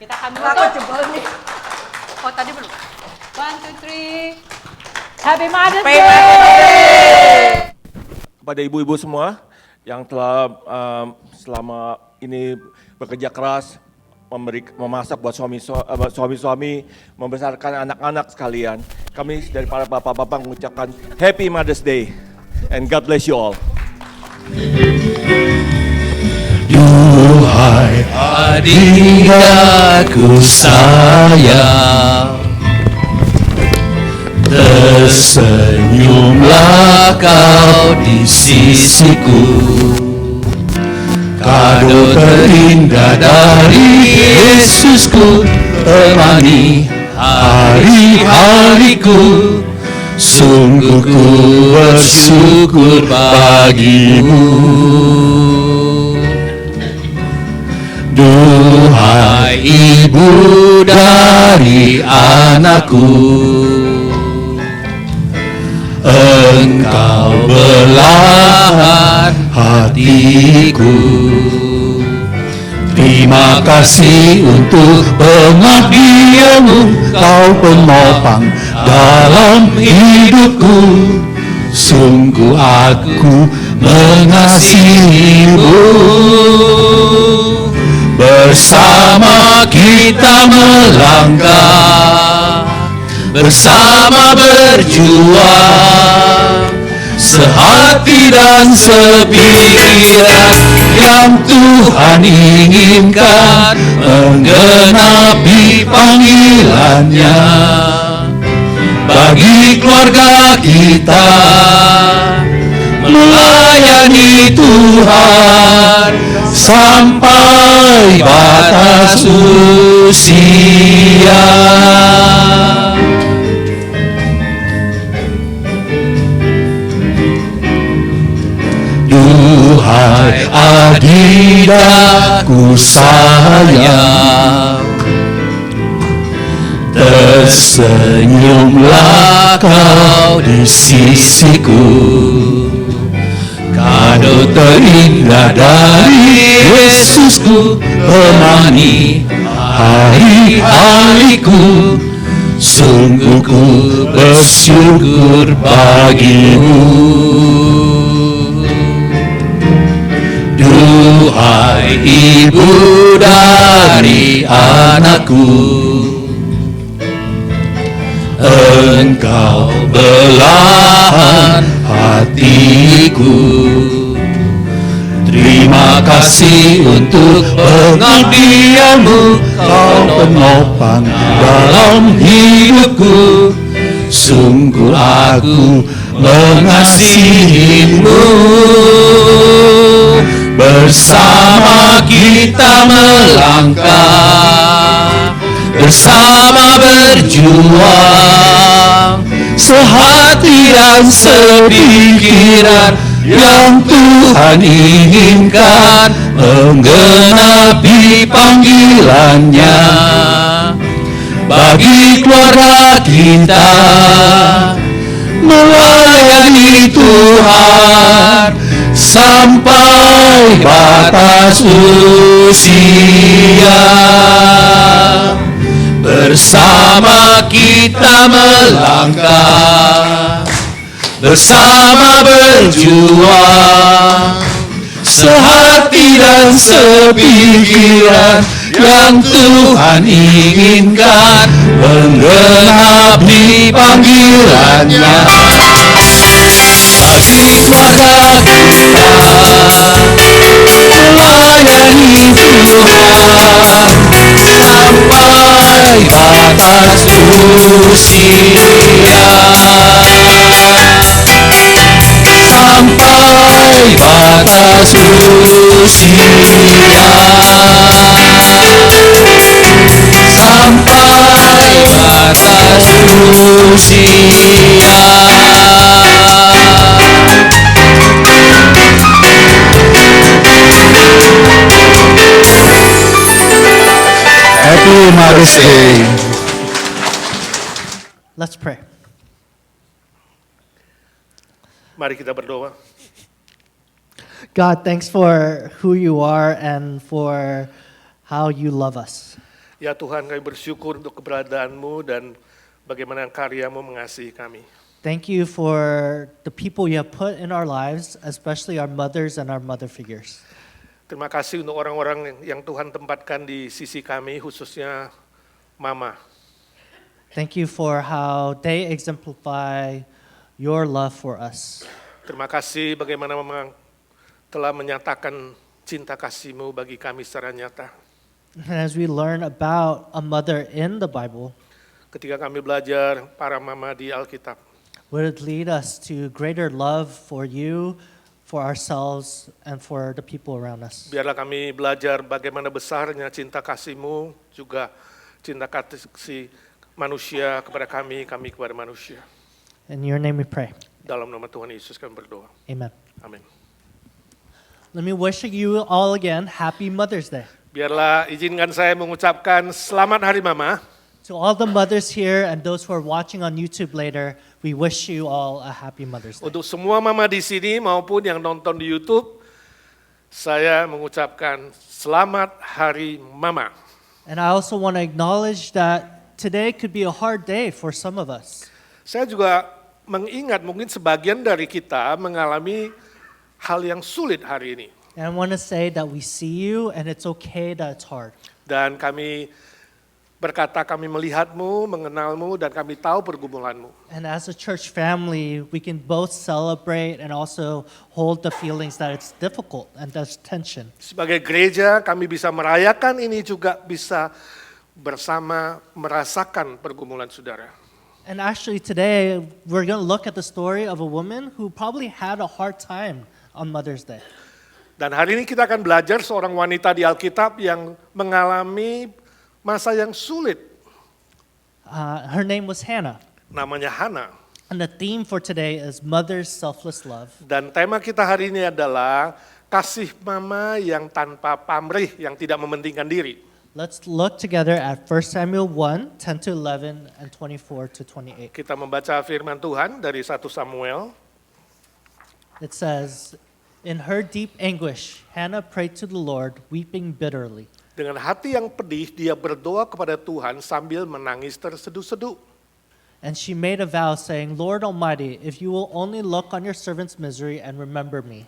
kita ambil Aku foto. jebol nih. Oh tadi belum. 1, 2, 3. Happy Mother's Happy Day. Kepada ibu-ibu semua yang telah selama ini bekerja keras, memasak buat suami-suami, membesarkan anak-anak sekalian. Kami dari para bapak-bapak mengucapkan Happy Mother's Day and God bless you all. Duhai adikku sayang, tersenyumlah kau di sisiku. Kado terindah dari Yesusku temani hari-hariku. Sungguh ku bersyukur bagimu. Duhai ibu dari anakku, engkau belahan hatiku. Terima Terima kasih untuk pengabdianmu, kau penopang dalam hidupku. Sungguh aku mengasihimu. Bersama kita melangkah, bersama berjuang, sehati dan sepikiran yang Tuhan inginkan, menggenapi panggilannya bagi keluarga kita, melayani Tuhan sampai batas usia. Duhai adindaku sayang, tersenyumlah kau di sisiku. Kado terindah dari Yesusku, temani hari-hariku. Sungguh ku bersyukur bagimu. Duhai ibu dari anakku, engkau belahan hatiku. Terima kasih untuk pengabdianmu, kau penopang dalam hidupku. Sungguh aku mengasihimu. Bersama kita melangkah, bersama berjuang, sehati dan sepikiran yang Tuhan inginkan, menggenapi panggilannya bagi keluarga kita, melayani Tuhan sampai batas usia. Bersama kita melangkah, bersama berjuang, sehati dan sepikiran yang Tuhan inginkan, menggenapi panggilannya bagi keluarga kita, melayani Tuhan sampai batas usia. Sampai batas usia. Sampai batas usia. Happy Mother's Day. Let's pray. Mari kita berdoa. God, thanks for who you are and for how you love us. Ya Tuhan, kami bersyukur untuk keberadaanmu dan bagaimana karyamu mengasihi kami. Thank you for the people you have put in our lives, especially our mothers and our mother figures. Terima kasih untuk orang-orang yang Tuhan tempatkan di sisi kami, khususnya Mama. Thank you for how they exemplify your love for us. Terima kasih bagaimana Mama telah menyatakan cinta kasih-Mu bagi kami secara nyata. And as we learn about a mother in the Bible, Ketika kami belajar para mama di Alkitab, would it lead us to greater love for you, for ourselves, and for the people around us. biarlah kami belajar bagaimana besarnya cinta kasih-Mu, juga cinta kasih manusia kepada kami kepada manusia. In your name we pray. Dalam nama Tuhan Yesus kami berdoa. Amen. Amin. Let me wish you all again happy Mother's Day. Biarlah izinkan saya mengucapkan selamat Hari Mama. To all the mothers here and those who are watching on YouTube later, we wish you all a happy Mother's Day. Untuk semua mama di sini maupun yang nonton di YouTube, saya mengucapkan selamat Hari Mama. And I also want to acknowledge that today could be a hard day for some of us. Saya juga mengingat mungkin sebagian dari kita mengalami hal yang sulit hari ini. And I want to say that we see you and it's okay that it's hard. Dan kami berkata kami melihatmu, mengenalmu, dan kami tahu pergumulanmu. And as a church family, we can both celebrate and also hold the feelings that it's difficult and there's tension. Sebagai gereja kami bisa merayakan ini juga bisa bersama merasakan pergumulan saudara. And actually today, we're going to look at the story of a woman who probably had a hard time on Mother's Day. Dan hari ini kita akan belajar seorang wanita di Alkitab yang mengalami masa yang sulit. Her name was Hannah. Namanya Hana. And the theme for today is Mother's Selfless Love. Dan tema kita hari ini adalah kasih mama yang tanpa pamrih, yang tidak mementingkan diri. Let's look together at 1 Samuel 1, 10 to 11 and 24 to 28. Kita membaca firman Tuhan dari 1 Samuel. It says, in her deep anguish, Hannah prayed to the Lord, weeping bitterly. Dengan hati yang pedih, dia berdoa kepada Tuhan sambil menangis terseduh-seduh. And she made a vow saying, Lord Almighty, if you will only look on your servant's misery and remember me,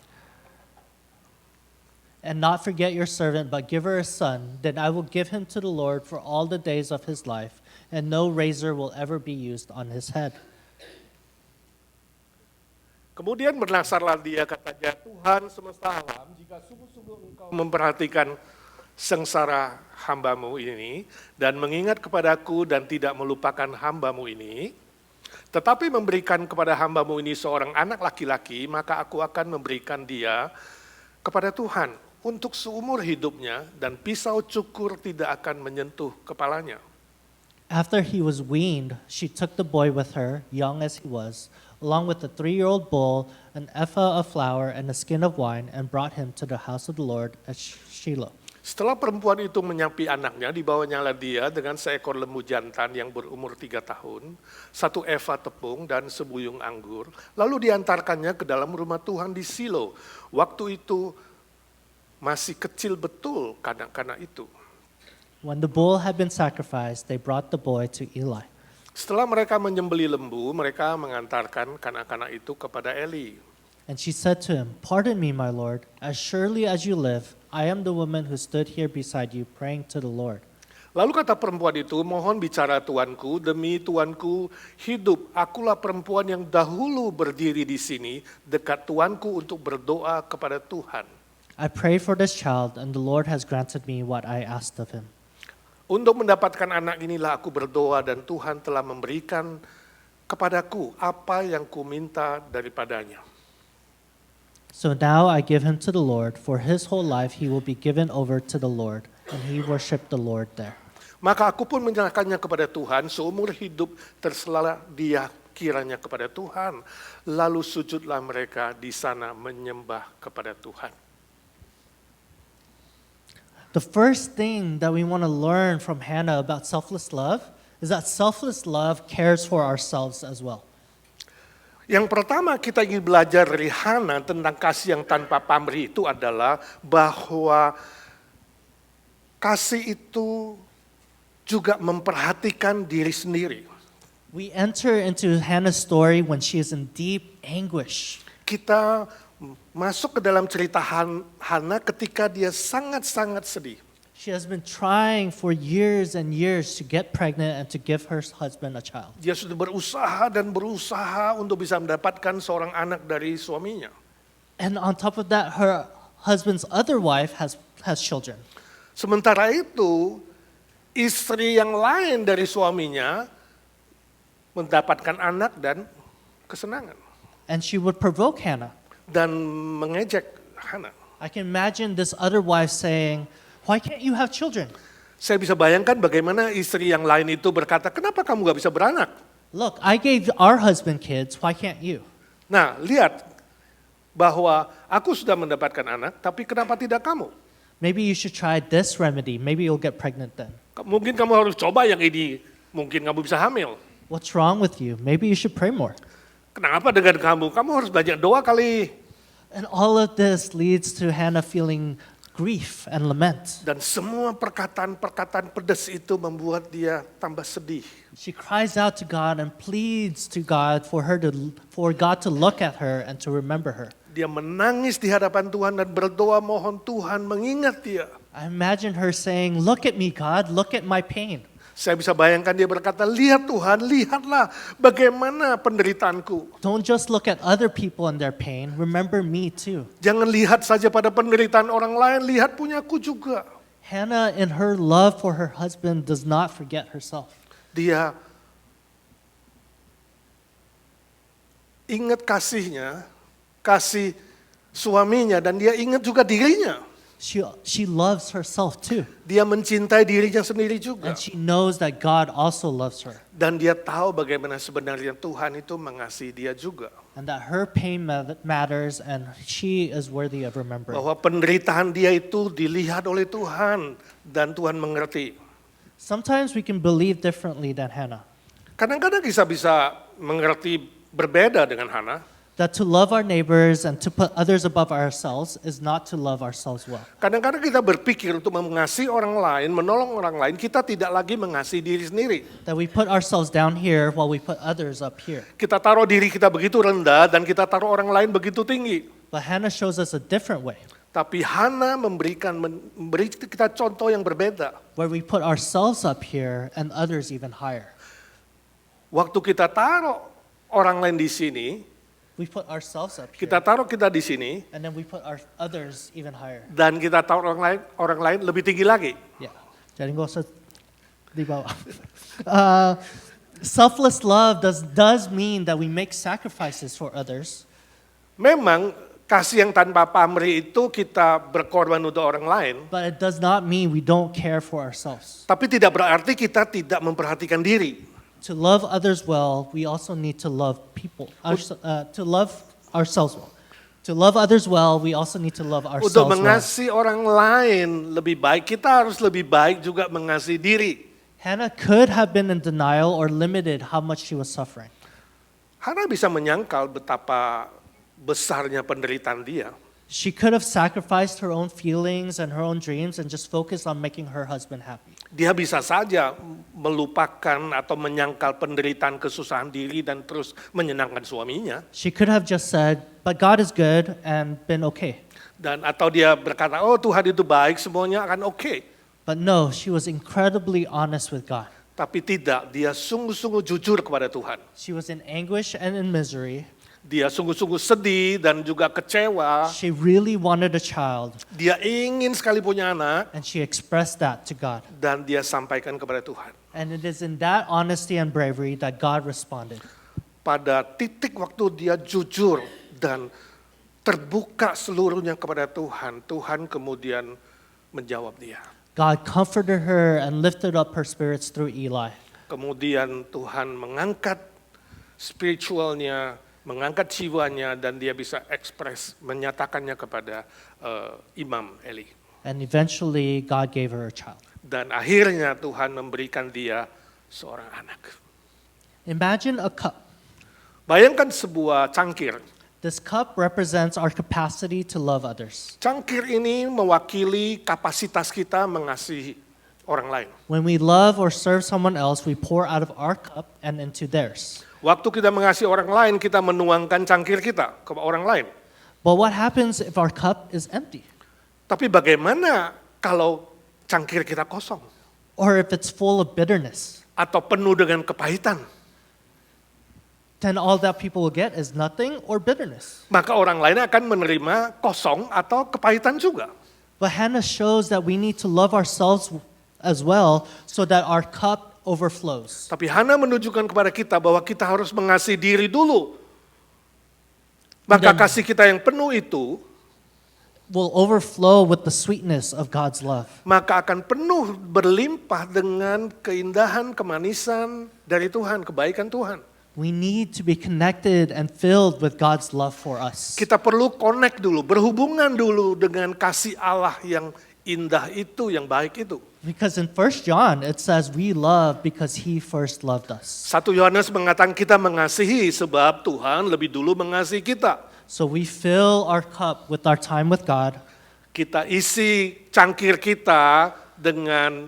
and not forget your servant, but give her a son, then I will give him to the Lord for all the days of his life, and no razor will ever be used on his head. Kemudian bernasarlah dia, katanya, Tuhan semesta alam, jika sungguh-sungguh engkau memperhatikan sengsara hambamu ini, dan mengingat kepadaku dan tidak melupakan hambamu ini, tetapi memberikan kepada hambamu ini seorang anak laki-laki, maka aku akan memberikan dia kepada Tuhan untuk seumur hidupnya, dan pisau cukur tidak akan menyentuh kepalanya. After he was weaned, she took the boy with her, young as he was, along with a 3-year-old bull, an ephah of flour, and a skin of wine, and brought him to the house of the Lord at Shiloh. Setelah perempuan itu menyapi anaknya, dibawanyalah dia dengan seekor lembu jantan yang berumur 3 tahun, 1 eva tepung dan sebuyung anggur, lalu diantarkannya ke dalam rumah Tuhan di Silo. Waktu itu masih kecil betul kanak-kanak itu. When the bull had been sacrificed, they brought the boy to Eli. Setelah mereka menyembelih lembu, mereka mengantarkan kanak-kanak itu kepada Eli. And she said to him, pardon me, my Lord, as surely as you live, I am the woman who stood here beside you praying to the Lord. Lalu kata perempuan itu, mohon bicara tuanku, demi tuanku hidup, akulah perempuan yang dahulu berdiri di sini dekat tuanku untuk berdoa kepada Tuhan. I pray for this child, and the Lord has granted me what I asked of him. Untuk mendapatkan anak inilah aku berdoa, dan Tuhan telah memberikan kepadaku apa yang kuminta daripadanya. So now I give him to the Lord, for his whole life he will be given over to the Lord, and he worshiped the Lord there. Maka aku pun menyerahkannya kepada Tuhan, seumur hidup terselah dia kiranya kepada Tuhan. Lalu sujudlah mereka di sana menyembah kepada Tuhan. The first thing that we want to learn from Hannah about selfless love is that selfless love cares for ourselves as well. Yang pertama kita ingin belajar dari Hana tentang kasih yang tanpa pamrih itu adalah bahwa kasih itu juga memperhatikan diri sendiri. We enter into Hannah's story when she is in deep anguish. Kita masuk ke dalam cerita Hana ketika dia sangat-sangat sedih. She has been trying for years and years to get pregnant and to give her husband a child. Dia sudah berusaha dan berusaha untuk bisa mendapatkan seorang anak dari suaminya. And on top of that, her husband's other wife has children. Sementara itu, istri yang lain dari suaminya mendapatkan anak dan kesenangan. And she would provoke Hannah. Dan mengejek Hana. I can imagine this other wife saying, why can't you have children? Saya bisa bayangkan bagaimana istri yang lain itu berkata, kenapa kamu gak bisa beranak? Look, I gave our husband kids, why can't you? Nah, lihat bahwa aku sudah mendapatkan anak, tapi kenapa tidak kamu? Maybe you should try this remedy, maybe you'll get pregnant then. Mungkin kamu harus coba yang ini, mungkin kamu bisa hamil. What's wrong with you? Maybe you should pray more. Kenapa dengan kamu? Kamu harus banyak doa kali. And all of this leads to Hannah feeling grief and lament. Dan semua perkataan-perkataan pedas itu membuat dia tambah sedih. She cries out to God and pleads to God for God to look at her and to remember her. Dia menangis di hadapan Tuhan dan berdoa mohon Tuhan mengingat dia. I imagine her saying, "Look at me, God, look at my pain." Saya bisa bayangkan dia berkata, lihat Tuhan, lihatlah bagaimana penderitaanku. Don't just look at other people and their pain, remember me too. Jangan lihat saja pada penderitaan orang lain, lihat punyaku juga. Hannah, in her love for her husband, does not forget herself. Dia ingat kasihnya, kasih suaminya, dan dia ingat juga dirinya. She loves herself too. Dia mencintai dirinya sendiri juga. And she knows that God also loves her. Dan dia tahu bagaimana sebenarnya Tuhan itu mengasihi dia juga. And that her pain matters and she is worthy of remembering. Bahwa penderitaan dia itu dilihat oleh Tuhan dan Tuhan mengerti. Sometimes we can believe differently than Hannah. Kadang-kadang kita bisa mengerti berbeda dengan Hannah. That to love our neighbors and to put others above ourselves is not to love ourselves well. Kadang-kadang kita berpikir untuk mengasihi orang lain, menolong orang lain, kita tidak lagi mengasihi diri sendiri. That we put ourselves down here while we put others up here. Kita taruh diri kita begitu rendah dan kita taruh orang lain begitu tinggi. But Hannah shows us a different way. Tapi Hannah memberi kita contoh yang berbeda. Where we put ourselves up here and others even higher. Waktu kita taruh orang lain di sini, we put ourselves up here. Kita taruh kita di sini. And then we put our others even higher. Dan kita taruh orang lain lebih tinggi lagi. Yeah. Jadi nggak usah di bawah. Selfless love does mean that we make sacrifices for others. Memang kasih yang tanpa pamrih itu kita berkorban untuk orang lain. But it does not mean we don't care for ourselves. Tapi tidak berarti kita tidak memperhatikan diri. To love others well, we also need to love people. To love ourselves well. To love others well, we also need to love ourselves Untuk well. mengasihi orang lain lebih baik, kita harus lebih baik juga mengasihi diri. Hannah could have been in denial or limited how much she was suffering. Hannah bisa menyangkal betapa besarnya penderitaan dia. She could have sacrificed her own feelings and her own dreams and just focused on making her husband happy. Dia bisa saja melupakan atau menyangkal penderitaan kesusahan diri dan terus menyenangkan suaminya. She could have just said, "But God is good," and been okay. Dan atau dia berkata, oh Tuhan itu baik, semuanya akan oke. But no, she was incredibly honest with God. Tapi tidak, dia sungguh-sungguh jujur kepada Tuhan. She was in anguish and in misery. Dia sungguh-sungguh sedih dan juga kecewa. She really wanted a child. Dia ingin sekali punya anak. And she expressed that to God. Dan dia sampaikan kepada Tuhan. And it is in that honesty and bravery that God responded. Pada titik waktu dia jujur dan terbuka seluruhnya kepada Tuhan, Tuhan kemudian menjawab dia. God comforted her and lifted up her spirits through Eli. Kemudian Tuhan mengangkat spiritualnya, mengangkat jiwanya, dan dia bisa ekspres, menyatakannya kepada Imam Eli. And eventually God gave her a child. Dan akhirnya Tuhan memberikan dia seorang anak. Imagine a cup. Bayangkan sebuah cangkir. This cup represents our capacity to love others. Cangkir ini mewakili kapasitas kita mengasihi orang lain. When we love or serve someone else, we pour out of our cup and into theirs. Waktu kita mengasihi orang lain, kita menuangkan cangkir kita ke orang lain. But what happens if our cup is empty? Tapi bagaimana kalau cangkir kita kosong? Or if it's full of bitterness? Atau penuh dengan kepahitan? Then all that people will get is nothing or bitterness. Maka orang lain akan menerima kosong atau kepahitan juga. But Hannah shows that we need to love ourselves as well so that our cup overflows. Tapi Hannah menunjukkan kepada kita bahwa kita harus mengasihi diri dulu. Maka kasih kita yang penuh itu will overflow with the sweetness of God's love. Maka akan penuh berlimpah dengan keindahan, kemanisan dari Tuhan, kebaikan Tuhan. We need to be connected and filled with God's love for us. Kita perlu connect dulu, berhubungan dulu dengan kasih Allah yang indah itu, yang baik itu. Because in 1 John it says we love because he first loved us. 1 Yohanes mengatakan kita mengasihi sebab Tuhan lebih dulu mengasihi kita. So we fill our cup with our time with God. Kita isi cangkir kita dengan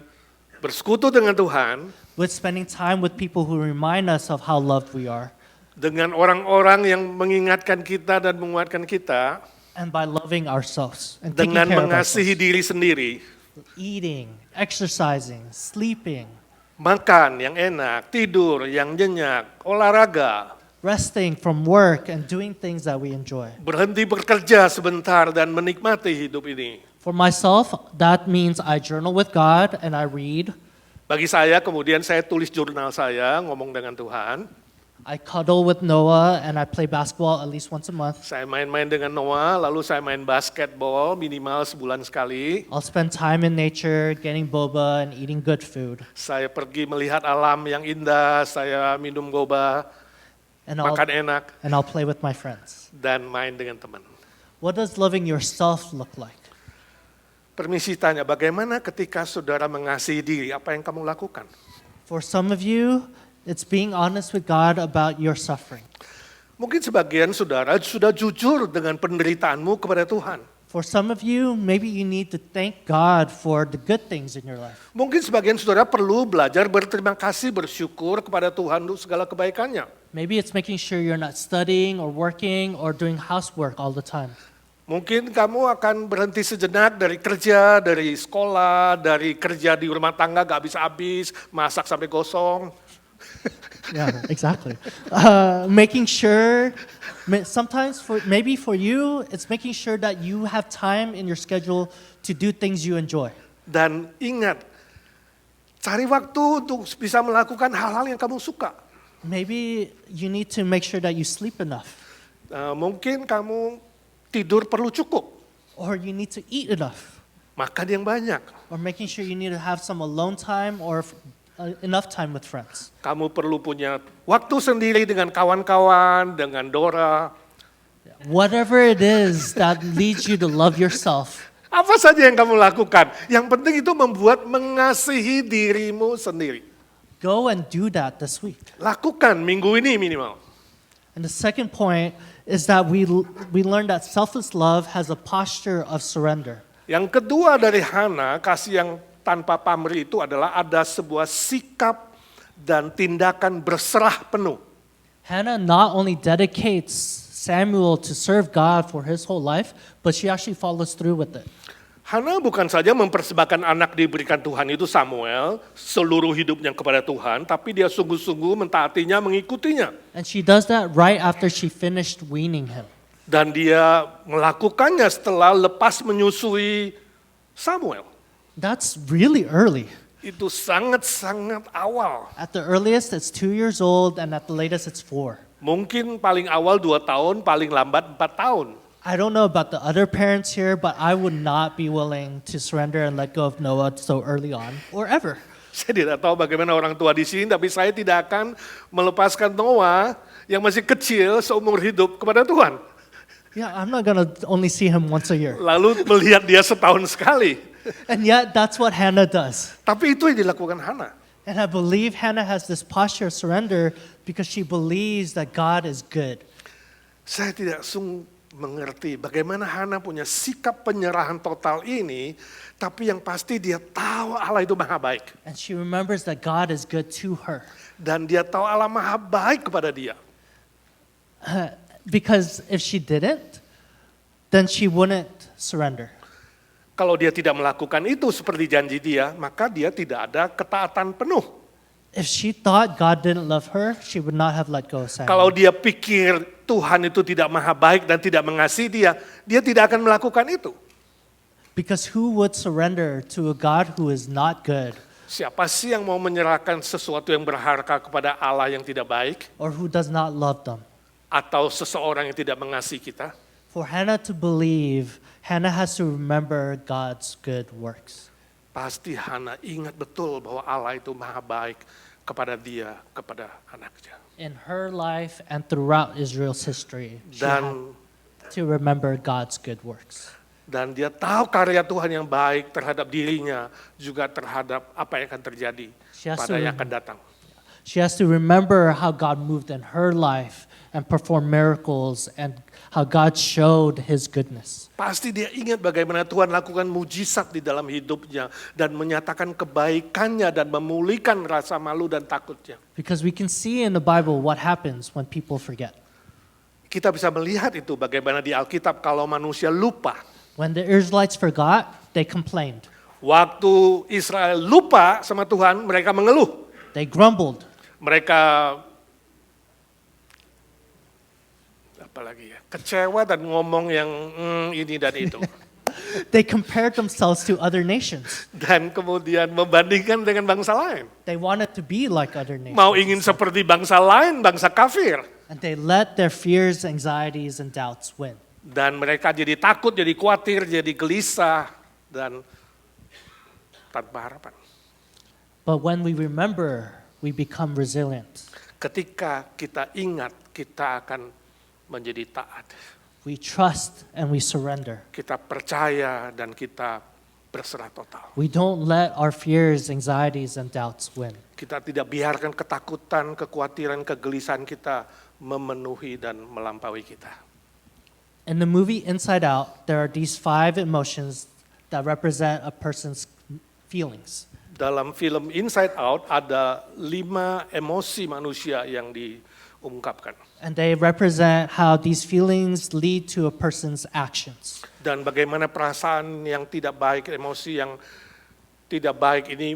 bersekutu dengan Tuhan, With spending time with people who remind us of how loved we are. dengan orang-orang yang mengingatkan kita dan menguatkan kita, And by loving ourselves and taking dengan care of mengasihi ourselves. diri sendiri, Eating, exercising, sleeping, makan yang enak, tidur yang nyenyak, olahraga, resting from work and doing things that we enjoy. berhenti bekerja sebentar dan menikmati hidup ini. For myself, that means I journal with God and I read. Bagi saya, kemudian saya tulis jurnal saya, ngomong dengan Tuhan. I cuddle with Noah and I play basketball at least once a month. Saya main-main dengan Noah, lalu saya main basketball minimal sebulan sekali. I'll spend time in nature, getting boba and eating good food. Saya pergi melihat alam yang indah, saya minum boba, And I'll, makan enak, and I'll play with my friends. dan main dengan teman. What does loving yourself look like? Permisi tanya, bagaimana ketika saudara mengasihi diri, apa yang kamu lakukan? For some of you, it's being honest with God about your suffering. Mungkin sebagian saudara sudah jujur dengan penderitaanmu kepada Tuhan. For some of you, maybe you need to thank God for the good things in your life. Mungkin sebagian saudara perlu belajar berterima kasih, bersyukur kepada Tuhan untuk segala kebaikannya. Maybe it's making sure you're not studying or working or doing housework all the time. Mungkin kamu akan berhenti sejenak dari kerja, dari sekolah, dari kerja di rumah tangga gak habis-habis, masak sampai gosong. Yeah, exactly. Making sure, sometimes maybe for you, it's making sure that you have time in your schedule to do things you enjoy. Dan ingat, cari waktu untuk bisa melakukan hal-hal yang kamu suka. Maybe you need to make sure that you sleep enough. Mungkin kamu tidur perlu cukup, Or you need to eat enough. makan yang banyak. Or making sure you need to have some alone time or enough time with friends. Kamu perlu punya waktu sendiri dengan kawan-kawan, dengan Dora. Whatever it is that leads you to love yourself, Apa saja yang kamu lakukan, yang penting itu membuat mengasihi dirimu sendiri. go and do that this week. Lakukan minggu ini minimal. And the second point is that we learn that selfless love has a posture of surrender. Yang kedua dari Hana, kasih yang tanpa pamrih itu adalah ada sebuah sikap dan tindakan berserah penuh. Hannah not only dedicates Samuel to serve God for his whole life, but she actually follows through with it. Hana bukan saja mempersembahkan anak diberikan Tuhan itu Samuel, seluruh hidupnya kepada Tuhan, tapi dia sungguh-sungguh mentaatinya, mengikutinya. And she does that right after she finished weaning him. Dan dia melakukannya setelah lepas menyusui Samuel. That's really early. Itu sangat-sangat awal. At the earliest, it's 2 years old, and at the latest, it's 4. Mungkin paling awal 2 tahun, paling lambat 4 tahun. I don't know about the other parents here, but I would not be willing to surrender and let go of Noah so early on, or ever. Saya tidak tahu bagaimana orang tua di sini, tapi saya tidak akan melepaskan Noah yang masih kecil seumur hidup kepada Tuhan. Yeah, I'm not gonna only see him once a year. Lalu melihat dia setahun sekali. And yet, that's what Hannah does. Tapi itu yang dilakukan Hana. And I believe Hannah has this posture of surrender because she believes that God is good. Saya tidak mengerti bagaimana Hana punya sikap penyerahan total ini, tapi yang pasti dia tahu Allah itu maha baik. And she remembers that God is good to her. Dan dia tahu Allah maha baik kepada dia. Because if she didn't, then she wouldn't surrender. Kalau dia tidak melakukan itu seperti janji dia, maka dia tidak ada ketaatan penuh. If she thought God didn't love her, she would not have let go of Kalau Samuel. dia pikir Tuhan itu tidak maha baik dan tidak mengasihi dia tidak akan melakukan itu. Because who would surrender to a God who is not good, Siapa sih yang mau menyerahkan sesuatu yang berharga kepada Allah yang tidak baik? or who does not love them? Atau seseorang yang tidak mengasihi kita? For Hannah to believe, Hannah has to remember God's good works. Pasti Hana ingat betul bahwa Allah itu maha baik kepada dia, kepada anaknya. In her life and throughout Israel's history, she had Dan to remember God's good works. Dan dia tahu karya Tuhan yang baik terhadap dirinya, juga terhadap apa yang akan terjadi pada yang akan datang. She has to remember how God moved in her life and performed miracles and how God showed his goodness. Pasti dia ingat bagaimana Tuhan lakukan mujizat di dalam hidupnya dan menyatakan kebaikannya dan memulihkan rasa malu dan takutnya. Because we can see in the Bible what happens when people forget. Kita bisa melihat itu bagaimana di Alkitab kalau manusia lupa. When the Israelites forgot, they complained. Waktu Israel lupa sama Tuhan, mereka mengeluh. They grumbled. Mereka apalagi ya, kecewa dan ngomong yang ini dan itu. They compared themselves to other nations. Dan kemudian membandingkan dengan bangsa lain. They wanted to be like other nations. Mau ingin seperti bangsa lain, bangsa kafir. And they let their fears, anxieties, and doubts win. Dan mereka jadi takut, jadi khawatir, jadi gelisah, dan tanpa harapan. But when we remember, we become resilient. Ketika kita ingat, kita akan menjadi taat. We trust and we surrender. Kita percaya dan kita berserah total. We don't let our fears, anxieties, and doubts win. Kita tidak biarkan ketakutan, kekhawatiran, kegelisahan kita memenuhi dan melampaui kita. In the movie Inside Out, there are these 5 emotions that represent a person's feelings. Dalam film Inside Out ada 5 emosi manusia yang diungkapkan. And they represent how these feelings lead to a person's actions. Dan bagaimana perasaan yang tidak baik, emosi yang tidak baik ini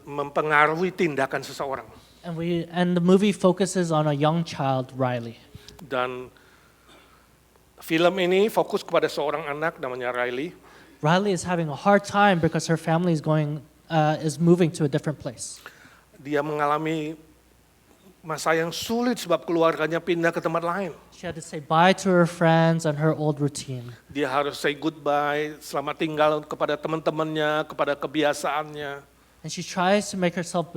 mempengaruhi tindakan seseorang. And the movie focuses on a young child, Riley. Dan film ini fokus kepada seorang anak namanya Riley. Riley is having a hard time because her family is moving to a different place. Dia mengalami masa yang sulit sebab keluarganya pindah ke tempat lain. She had to say bye to her friends and her old routine. Dia harus say goodbye, selamat tinggal kepada teman-temannya, kepada kebiasaannya. And she tries to make herself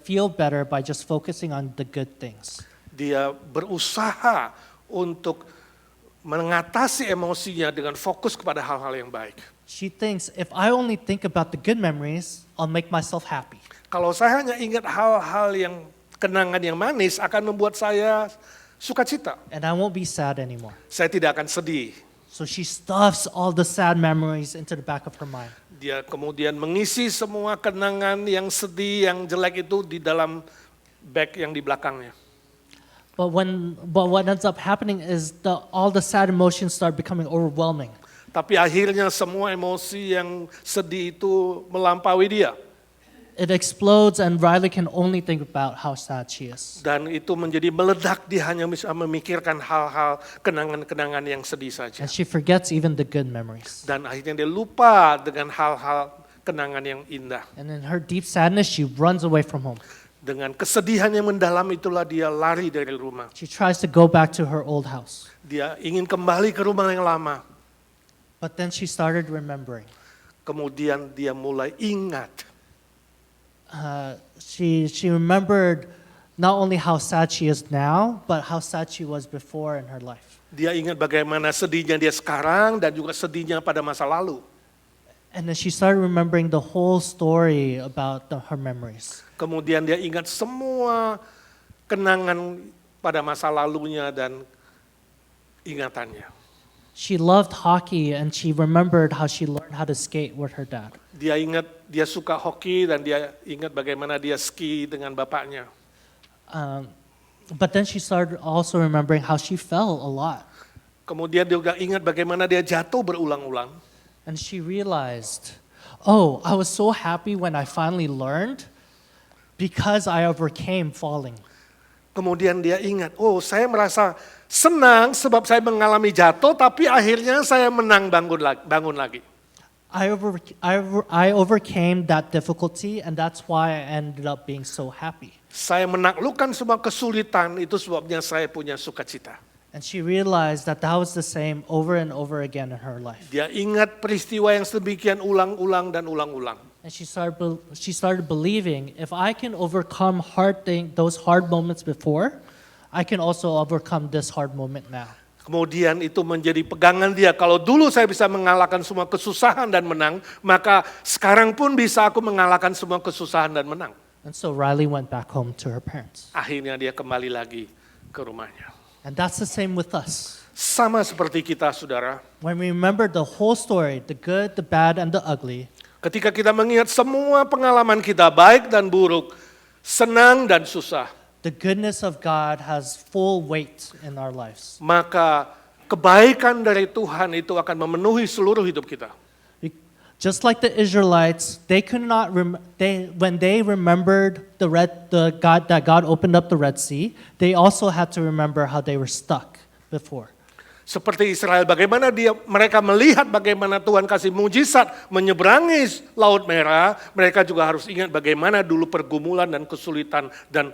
feel better by just focusing on the good things. Dia berusaha untuk mengatasi emosinya dengan fokus kepada hal-hal yang baik. She thinks, if I only think about the good memories, I'll make myself happy. Kalau saya hanya ingat hal-hal yang kenangan yang manis akan membuat saya sukacita. And I won't be sad anymore. Saya tidak akan sedih. So she stuffs all the sad memories into the back of her mind. Dia kemudian mengisi semua kenangan yang sedih, yang jelek itu di dalam bag yang di belakangnya. But what ends up happening is all the sad emotions start becoming overwhelming. Tapi akhirnya semua emosi yang sedih itu melampaui dia. It explodes and Riley can only think about how sad she is. Dan itu menjadi meledak, dia hanya bisa memikirkan hal-hal kenangan-kenangan yang sedih saja. And she forgets even the good memories. Dan akhirnya dia lupa dengan hal-hal kenangan yang indah. And in her deep sadness, she runs away from home. Dengan kesedihan yang mendalam itulah dia lari dari rumah. She tries to go back to her old house. Dia ingin kembali ke rumah yang lama. But then she started remembering. Kemudian dia mulai ingat. She remembered not only how sad she is now, but how sad she was before in her life. Dia ingat bagaimana sedihnya dia sekarang dan juga sedihnya pada masa lalu. And then she started remembering the whole story about her memories. Kemudian dia ingat semua kenangan pada masa lalunya dan ingatannya. She loved hockey and she remembered how she learned how to skate with her dad. Dia ingat dia suka hoki dan dia ingat bagaimana dia ski dengan bapaknya. But then she started also remembering how she fell a lot. Kemudian dia juga ingat bagaimana dia jatuh berulang-ulang. And she realized, oh, I was so happy when I finally learned because I overcame falling. Kemudian dia ingat, oh saya merasa senang sebab saya mengalami jatuh, tapi akhirnya saya menang bangun lagi. I overcame that difficulty and that's why I ended up being so happy. Saya menaklukkan semua kesulitan, itu sebabnya saya punya sukacita. And she realized that was the same over and over again in her life. Dia ingat peristiwa yang sedemikian ulang-ulang dan ulang-ulang. And she started believing, if I can overcome those hard moments before, I can also overcome this hard moment now. Kemudian itu menjadi pegangan dia, kalau dulu saya bisa mengalahkan semua kesusahan dan menang, maka sekarang pun bisa aku mengalahkan semua kesusahan dan menang. And so Riley went back home to her parents. Akhirnya dia kembali lagi ke rumahnya. And that's the same with us. Sama seperti kita, saudara. When we remember the whole story, the good, the bad, and the ugly, Ketika kita mengingat semua pengalaman kita, baik dan buruk, senang dan susah, the goodness of God has full weight in our lives. maka kebaikan dari Tuhan itu akan memenuhi seluruh hidup kita. Just like the Israelites, they could not when they remembered that God opened up the Red Sea, they also had to remember how they were stuck before. Seperti Israel, bagaimana mereka melihat bagaimana Tuhan kasih mujizat menyeberangi Laut Merah, mereka juga harus ingat bagaimana dulu pergumulan dan kesulitan dan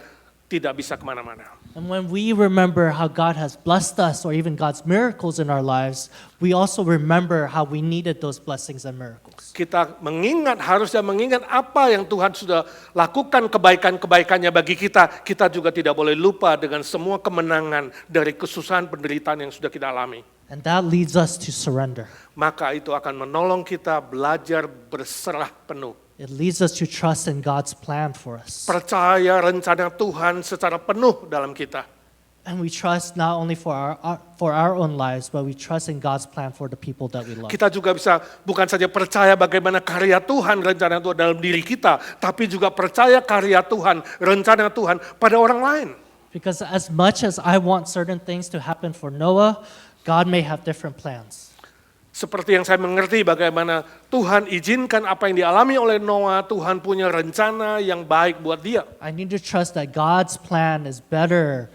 tidak bisa kemana-mana. And when we remember how God has blessed us or even God's miracles in our lives, we also remember how we needed those blessings and miracles. Kita harusnya mengingat apa yang Tuhan sudah lakukan kebaikan-kebaikannya bagi kita. Kita juga tidak boleh lupa dengan semua kemenangan dari kesusahan penderitaan yang sudah kita alami. And that leads us to surrender. Maka itu akan menolong kita belajar berserah penuh. It leads us to trust in God's plan for us. Percaya rencana Tuhan secara penuh dalam kita. And we trust not only for our own lives, but we trust in God's plan for the people that we love. Kita juga bisa bukan saja percaya bagaimana karya Tuhan, rencana Tuhan dalam diri kita, tapi juga percaya karya Tuhan, rencana Tuhan pada orang lain. Because as much as I want certain things to happen for Noah, God may have different plans. Seperti yang saya mengerti bagaimana Tuhan izinkan apa yang dialami oleh Noah, Tuhan punya rencana yang baik buat dia. I need to trust that God's plan is better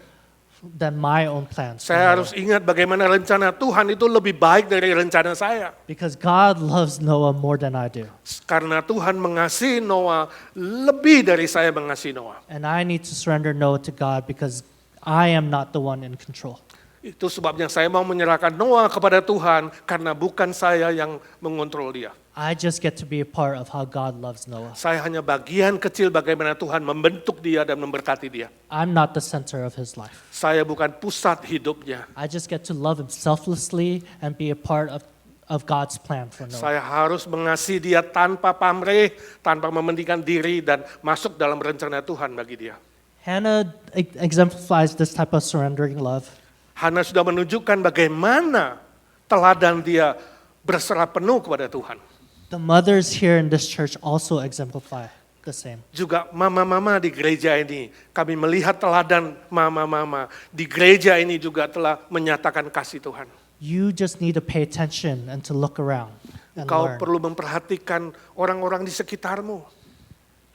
than my own plans. Saya harus ingat bagaimana rencana Tuhan itu lebih baik dari rencana saya. Because God loves Noah more than I do. Karena Tuhan mengasihi Noah lebih dari saya mengasihi Noah. And I need to surrender Noah to God because I am not the one in control. Itu sebabnya saya mau menyerahkan Noah kepada Tuhan karena bukan saya yang mengontrol dia. I just get to be a part of how God loves Noah. Saya hanya bagian kecil bagaimana Tuhan membentuk dia dan memberkati dia. I'm not the center of his life. Saya bukan pusat hidupnya. I just get to love him selflessly and be a part of God's plan for Noah. Saya harus mengasihi dia tanpa pamrih, tanpa mementingkan diri dan masuk dalam rencana Tuhan bagi dia. Hannah exemplifies this type of surrendering love. Hana sudah menunjukkan bagaimana teladan dia berserah penuh kepada Tuhan. The mothers here in this church also exemplify the same. Juga mama-mama di gereja ini, kami melihat teladan mama-mama di gereja ini juga telah menyatakan kasih Tuhan. You just need to pay attention and to look around and Kau learn perlu memperhatikan orang-orang di sekitarmu.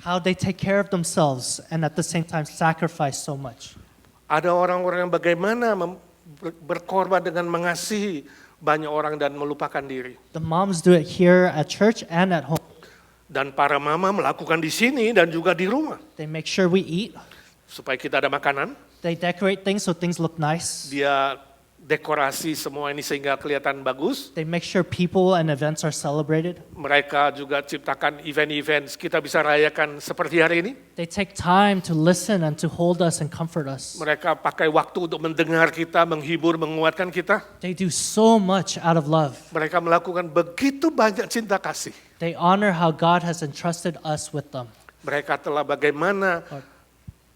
how they take care of themselves and at the same time sacrifice so much. Ada orang-orang yang bagaimana berkorban dengan mengasihi banyak orang dan melupakan diri. The moms do it here at church and at home. Dan para mama melakukan di sini dan juga di rumah. They make sure we eat. Supaya kita ada makanan. They decorate things so things look nice. Dia dekorasi semua ini sehingga kelihatan bagus. They make sure people and events are celebrated. Mereka juga ciptakan event-event kita bisa rayakan seperti hari ini. They take time to listen and to hold us and comfort us. Mereka pakai waktu untuk mendengar kita, menghibur, menguatkan kita. They do so much out of love. Mereka melakukan begitu banyak cinta kasih. They honor how God has entrusted us with them. Mereka telah bagaimana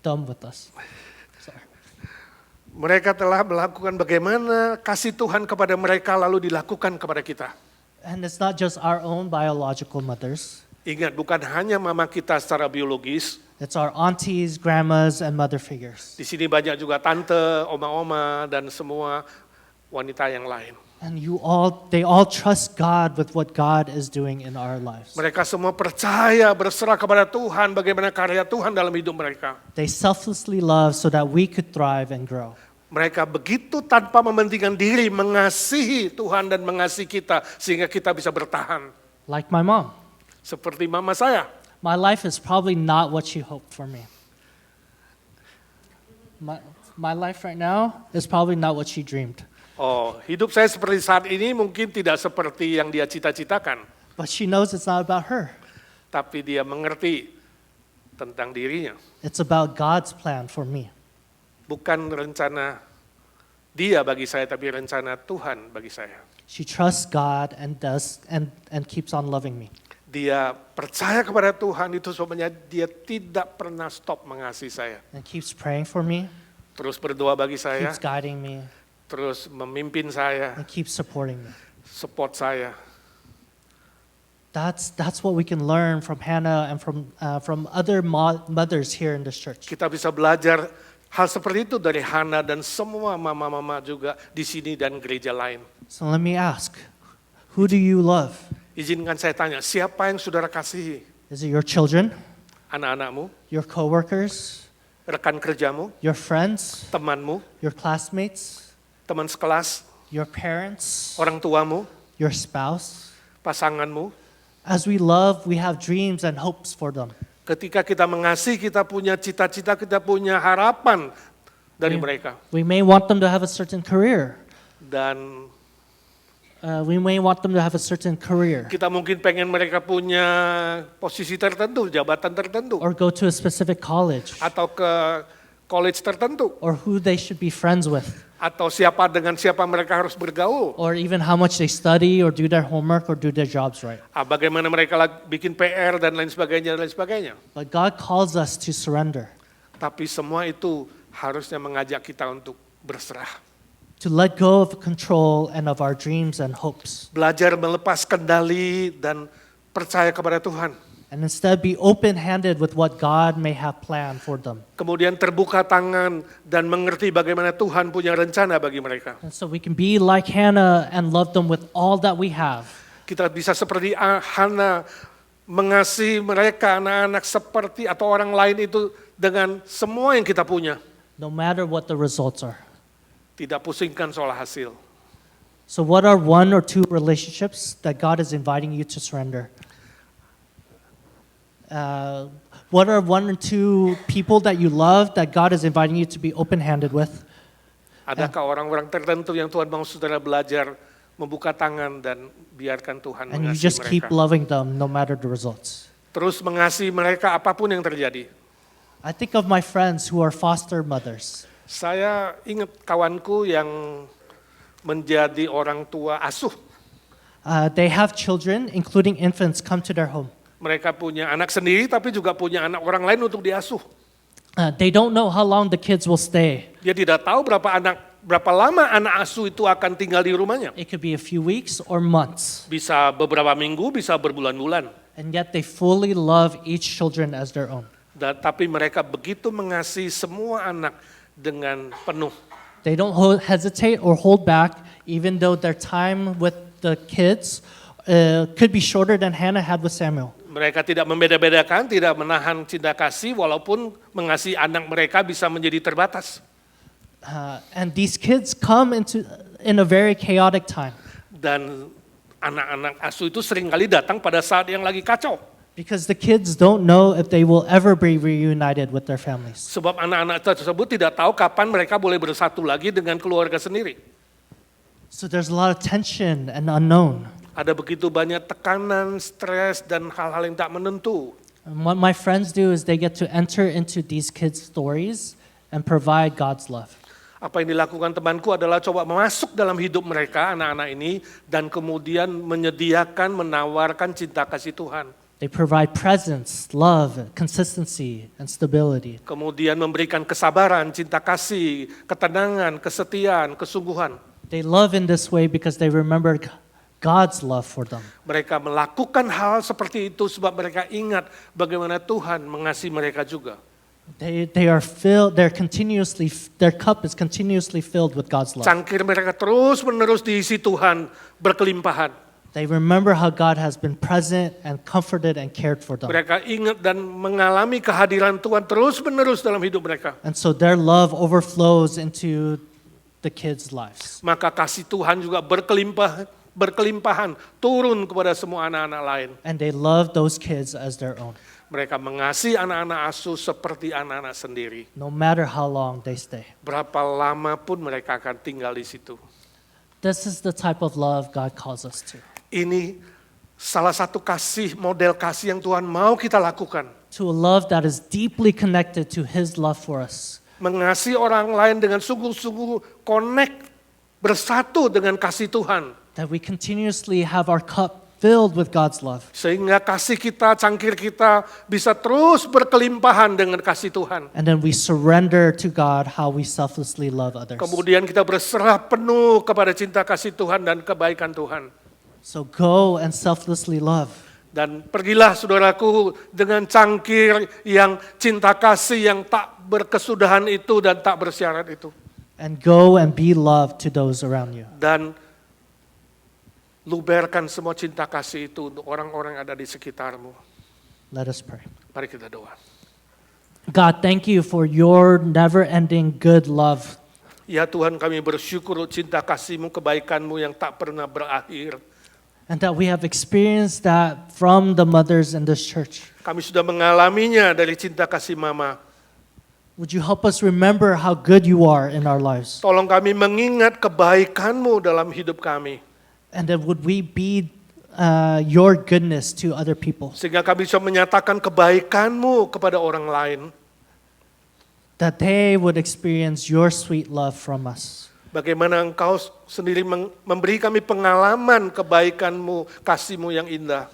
Them with us. mereka telah melakukan bagaimana kasih Tuhan kepada mereka lalu dilakukan kepada kita. And it's not just our own biological mothers. Ingat, bukan hanya mama kita secara biologis. It's our aunties, grandmas, and mother figures. Di sini banyak juga tante, oma-oma, dan semua wanita yang lain. And they all trust God with what God is doing in our lives. Mereka semua percaya, berserah kepada Tuhan, bagaimana karya Tuhan dalam hidup mereka. They selflessly love so that we could thrive and grow. Mereka begitu tanpa mementingkan diri, mengasihi Tuhan dan mengasihi kita, sehingga kita bisa bertahan. Like my mom. Seperti mama saya. My life is probably not what she hoped for me. My life right now is probably not what she dreamed. Oh, hidup saya seperti saat ini mungkin tidak seperti yang dia cita-citakan. But she knows it's not about her. Tapi dia mengerti tentang dirinya. It's about God's plan for me. Bukan rencana dia bagi saya, tapi rencana Tuhan bagi saya. She trusts God and keeps on loving me. Dia percaya kepada Tuhan, itu sebabnya dia tidak pernah stop mengasihi saya. and keeps praying for me, Terus berdoa bagi saya, keeps guiding me, terus memimpin saya, and keeps supporting me. support saya. That's what we can learn from Hannah and from other mothers here in this church. Kita bisa belajar hal seperti itu dari Hana dan semua mama-mama juga di sini dan gereja lain. So let me ask, who do you love? Izinkan saya tanya, siapa yang saudara kasihi? Is it your children, Anak-anakmu, your coworkers, rekan kerjamu, your friends, temanmu, your classmates, teman sekelas, your parents, orang tuamu, your spouse? pasanganmu? As we love, we have dreams and hopes for them. Ketika kita mengasihi, kita punya cita-cita, kita punya harapan dari mereka. We may want them to have a certain career. Dan We may want them to have a certain career kita mungkin pengen mereka punya posisi tertentu, jabatan tertentu, or go to a specific college atau ke college tertentu, or who they should be friends with atau dengan siapa mereka harus bergaul. or even how much they study or do their homework or do their jobs right. Bagaimana mereka bikin PR dan lain sebagainya. But God calls us to surrender, Tapi semua itu harusnya mengajak kita untuk berserah. to let go of control and of our dreams and hopes, Belajar melepas kendali dan percaya kepada Tuhan. and instead be open-handed with what God may have planned for them. Kemudian terbuka tangan dan mengerti bagaimana Tuhan punya rencana bagi mereka. And so we can be like Hannah and love them with all that we have. Kita bisa seperti Hana mengasihi mereka, anak-anak seperti atau orang lain itu dengan semua yang kita punya. No matter what the results are. Tidak pusingkan soal hasil. So what are one or two relationships that God is inviting you to surrender? What are one or two people that you love that God is inviting you to be open-handed with? Adakah orang-orang tertentu yang Tuhan mau saudara belajar membuka tangan dan biarkan Tuhan And you mengasihi just keep mereka. loving them no matter the results. Terus mengasihi mereka apapun yang terjadi. I think of my friends who are foster mothers. Saya ingat kawanku yang menjadi orang tua asuh. They have children, including infants, come to their home. Mereka punya anak sendiri tapi juga punya anak orang lain untuk diasuh. They don't know how long the kids will stay. Dia tidak tahu berapa lama anak asuh itu akan tinggal di rumahnya. It could be a few weeks or months. Bisa beberapa minggu, bisa berbulan-bulan. And yet they fully love each children as their own. Tapi mereka begitu mengasihi semua anak dengan penuh. They don't hesitate or hold back, even though their time with the kids could be shorter than Hannah had with Samuel. Mereka tidak membeda-bedakan, tidak menahan cinta kasih, walaupun mengasihi anak mereka bisa menjadi terbatas. And these kids come in a very chaotic time. Dan anak-anak asuh itu seringkali datang pada saat yang lagi kacau. Because the kids don't know if they will ever be reunited with their families. Sebab anak-anak tersebut tidak tahu kapan mereka boleh bersatu lagi dengan keluarga sendiri. So there's a lot of tension and unknown. Ada begitu banyak tekanan, stres, dan hal-hal yang tak menentu. And what my friends do is they get to enter into these kids' stories and provide God's love. Apa yang dilakukan temanku adalah coba masuk dalam hidup mereka, anak-anak ini, dan kemudian menyediakan, menawarkan cinta kasih Tuhan. They provide presence, love, consistency, and stability. Kemudian memberikan kesabaran, cinta kasih, ketenangan, kesetiaan, kesungguhan. They love in this way because they remember God's love for them. Mereka melakukan hal seperti itu sebab mereka ingat bagaimana Tuhan mengasihi mereka juga. They are filled. Their cup is continuously filled with God's love. Cangkir mereka terus-menerus diisi Tuhan, berkelimpahan. They remember how God has been present and comforted and cared for them. Mereka ingat dan mengalami kehadiran Tuhan terus-menerus dalam hidup mereka. And so their love overflows into the kids' lives. Maka kasih Tuhan juga berkelimpahan turun kepada semua anak-anak lain. And they love those kids as their own. Mereka mengasihi anak-anak asuh seperti anak-anak sendiri. No matter how long they stay. Berapa lama pun mereka akan tinggal di situ. This is the type of love God calls us to. Ini salah satu model kasih yang Tuhan mau kita lakukan. To a love that is deeply connected to His love for us. Mengasihi orang lain dengan bersatu dengan kasih Tuhan. That we continuously have our cup filled with God's love. Sehingga kasih kita, cangkir kita bisa terus berkelimpahan dengan kasih Tuhan. And then we surrender to God how we selflessly love others. Kemudian kita berserah penuh kepada cinta kasih Tuhan dan kebaikan Tuhan. So go and selflessly love. Dan pergilah saudaraku dengan cangkir yang cinta kasih yang tak berkesudahan itu dan tak bersyarat itu. And go and be love to those around you. Dan luberkan semua cinta kasih itu untuk orang-orang yang ada di sekitarmu. Let us pray. Mari kita doa. God, thank you for your never-ending good love. Ya Tuhan, kami bersyukur cinta kasih-Mu, kebaikan-Mu yang tak pernah berakhir. And that we have experienced that from the mothers in this church. Kami sudah mengalaminya dari cinta kasih Mama. Would you help us remember how good you are in our lives? Tolong kami mengingat kebaikan-Mu dalam hidup kami. And then would we be your goodness to other people? Sehingga kami bisa menyatakan kebaikan-Mu kepada orang lain. That they would experience your sweet love from us. Bagaimana Engkau sendiri memberi kami pengalaman kebaikan-Mu, kasih-Mu yang indah.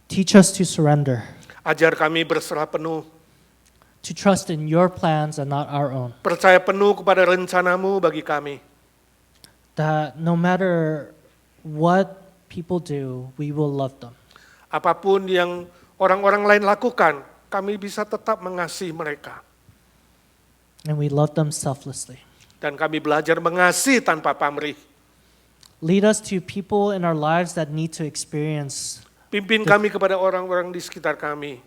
Teach us to surrender. Ajar kami berserah penuh. To trust in your plans and not our own. Percaya penuh kepada rencana-Mu bagi kami. That no matter what people do, we will love them. Apapun yang orang-orang lain lakukan, kami bisa tetap mengasihi mereka. And we love them selflessly. Dan kami belajar mengasihi tanpa pamrih. Lead us to people in our lives that need to experience. Pimpin kami kepada orang-orang di sekitar kami.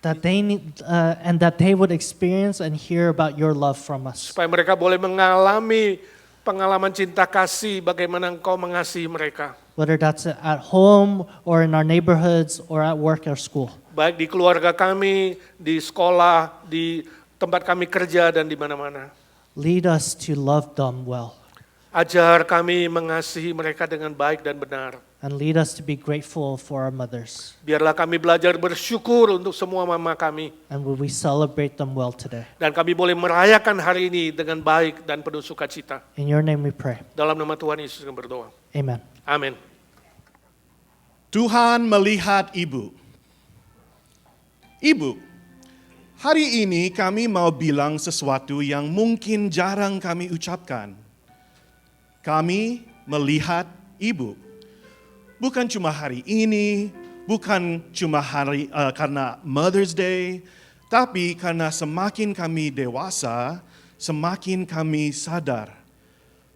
That they need, and that they would experience and hear about your love from us. Supaya mereka boleh mengalami pengalaman cinta kasih, bagaimana Engkau mengasihi mereka. Whether that's at home or in our neighborhoods or at work or school. Baik di keluarga kami, di sekolah, di tempat kami kerja, dan di mana-mana. Lead us to love them well. Ajar kami mengasihi mereka dengan baik dan benar. And lead us to be grateful for our mothers. Biarlah kami belajar bersyukur untuk semua mama kami. And will we celebrate them well today? Dan kami boleh merayakan hari ini dengan baik dan penuh sukacita. In your name we pray. Dalam nama Tuhan Yesus kami berdoa. Amen. Amin. Tuhan melihat ibu. Ibu, hari ini kami mau bilang sesuatu yang mungkin jarang kami ucapkan. Kami melihat ibu. Bukan cuma hari ini, bukan cuma karena Mother's Day, tapi karena semakin kami dewasa, semakin kami sadar.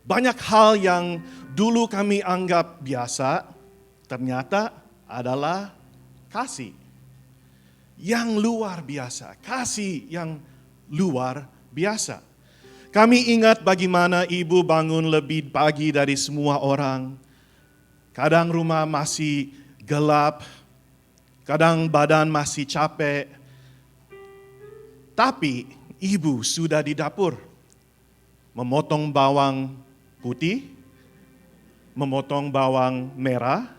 Banyak hal yang dulu kami anggap biasa, ternyata adalah kasih yang luar biasa. Kasih yang luar biasa. Kami ingat bagaimana ibu bangun lebih pagi dari semua orang. Kadang rumah masih gelap, kadang badan masih capek. Tapi ibu sudah di dapur, memotong bawang putih, memotong bawang merah,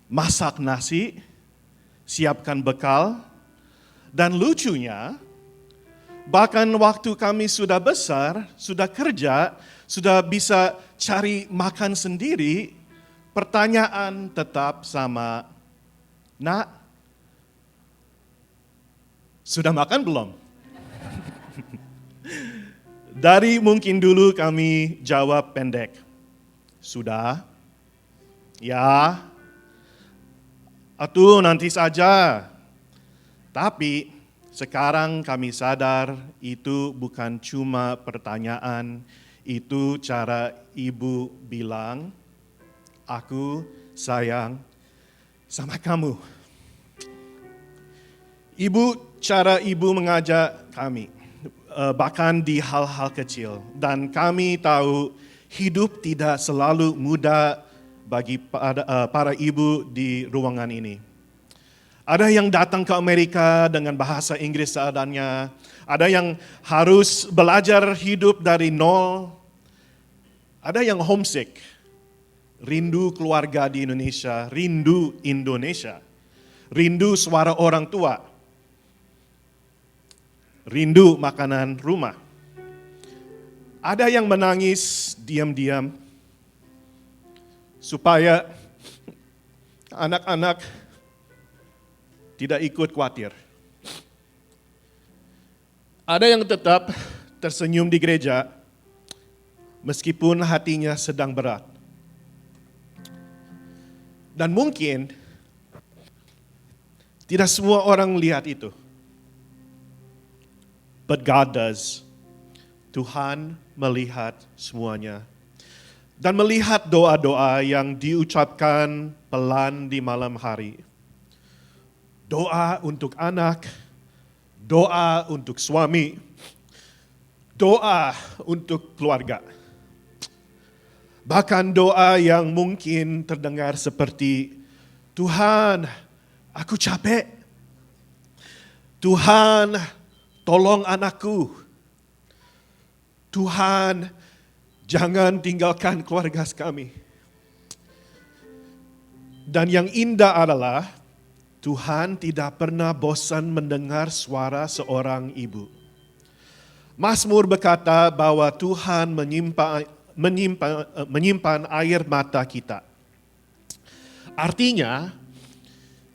masak nasi, siapkan bekal, dan lucunya, bahkan waktu kami sudah besar, sudah kerja, sudah bisa cari makan sendiri, pertanyaan tetap sama, Nak, sudah makan belum? Dari mungkin dulu kami jawab pendek, sudah, ya, atau nanti saja. Tapi sekarang kami sadar itu bukan cuma pertanyaan, itu cara ibu bilang, aku sayang sama kamu. Cara ibu mengajak kami, bahkan di hal-hal kecil. Dan kami tahu hidup tidak selalu mudah bagi para ibu di ruangan ini. Ada yang datang ke Amerika dengan bahasa Inggris seadanya. Ada yang harus belajar hidup dari nol. Ada yang homesick. Rindu keluarga di Indonesia. Rindu Indonesia. Rindu suara orang tua. Rindu makanan rumah. Ada yang menangis diam-diam. supaya anak-anak tidak ikut khawatir. Ada yang tetap tersenyum di gereja meskipun hatinya sedang berat. Dan mungkin tidak semua orang lihat itu. But God does. Tuhan melihat semuanya. Dan melihat doa-doa yang diucapkan pelan di malam hari. Doa untuk anak, doa untuk suami, doa untuk keluarga. Bahkan doa yang mungkin terdengar seperti, Tuhan, aku capek. Tuhan, tolong anakku. Tuhan, jangan tinggalkan keluarga kami. Dan yang indah adalah, Tuhan tidak pernah bosan mendengar suara seorang ibu. Mazmur berkata bahwa Tuhan menyimpan air mata kita. Artinya,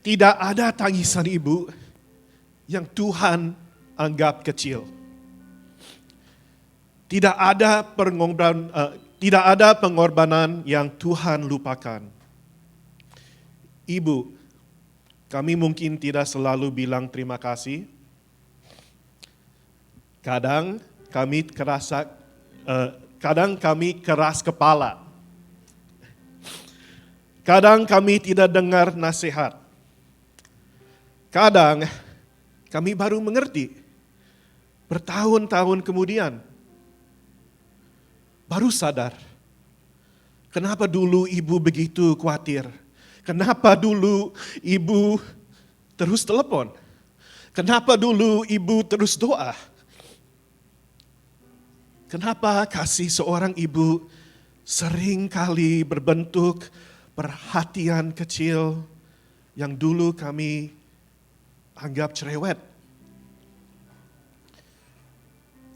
tidak ada tangisan ibu yang Tuhan anggap kecil. Tidak ada pengorbanan yang Tuhan lupakan. Ibu, kami mungkin tidak selalu bilang terima kasih. Kadang kami keras kepala. Kadang kami tidak dengar nasihat. Kadang kami baru mengerti bertahun-tahun kemudian. Baru sadar, kenapa dulu ibu begitu khawatir? Kenapa dulu ibu terus telepon? Kenapa dulu ibu terus doa? Kenapa kasih seorang ibu sering kali berbentuk perhatian kecil yang dulu kami anggap cerewet?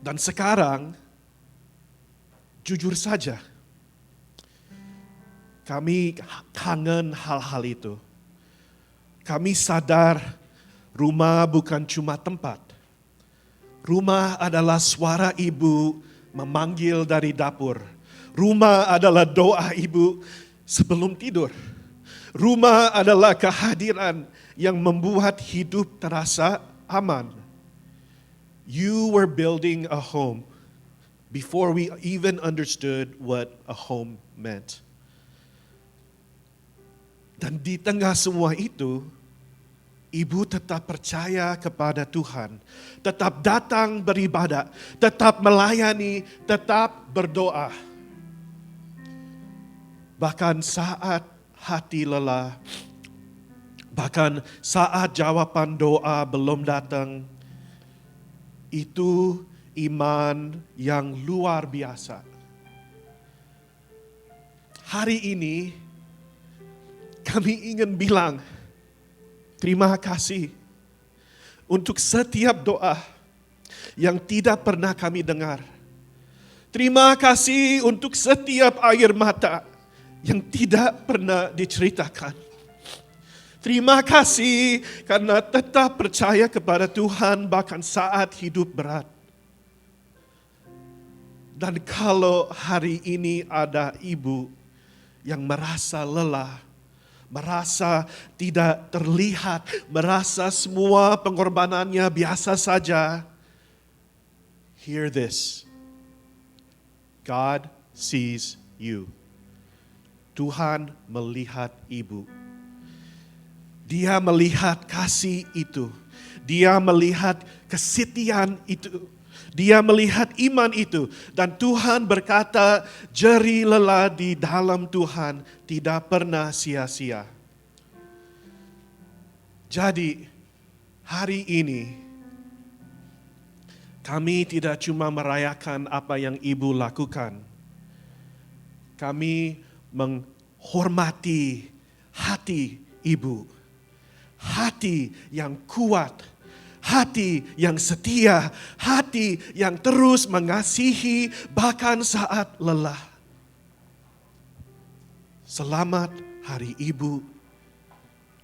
Dan sekarang, jujur saja, kami kangen hal-hal itu. Kami sadar rumah bukan cuma tempat. Rumah adalah suara ibu memanggil dari dapur. Rumah adalah doa ibu sebelum tidur. Rumah adalah kehadiran yang membuat hidup terasa aman. You were building a home before we even understood what a home meant. Dan di tengah semua itu, ibu tetap percaya kepada Tuhan, tetap datang beribadah, tetap melayani, tetap berdoa. Bahkan saat hati lelah, bahkan saat jawaban doa belum datang, itu iman yang luar biasa. Hari ini kami ingin bilang terima kasih untuk setiap doa yang tidak pernah kami dengar. Terima kasih untuk setiap air mata yang tidak pernah diceritakan. Terima kasih karena tetap percaya kepada Tuhan bahkan saat hidup berat. Dan kalau hari ini ada ibu yang merasa lelah, merasa tidak terlihat, merasa semua pengorbanannya biasa saja, hear this. God sees you. Tuhan melihat ibu. Dia melihat kasih itu. Dia melihat kesetiaan itu. Dia melihat iman itu. Dan Tuhan berkata, jerih lelah di dalam Tuhan tidak pernah sia-sia. Jadi, hari ini, kami tidak cuma merayakan apa yang ibu lakukan. Kami menghormati hati ibu. Hati yang kuat, hati yang setia, hati yang terus mengasihi bahkan saat lelah. Selamat Hari Ibu.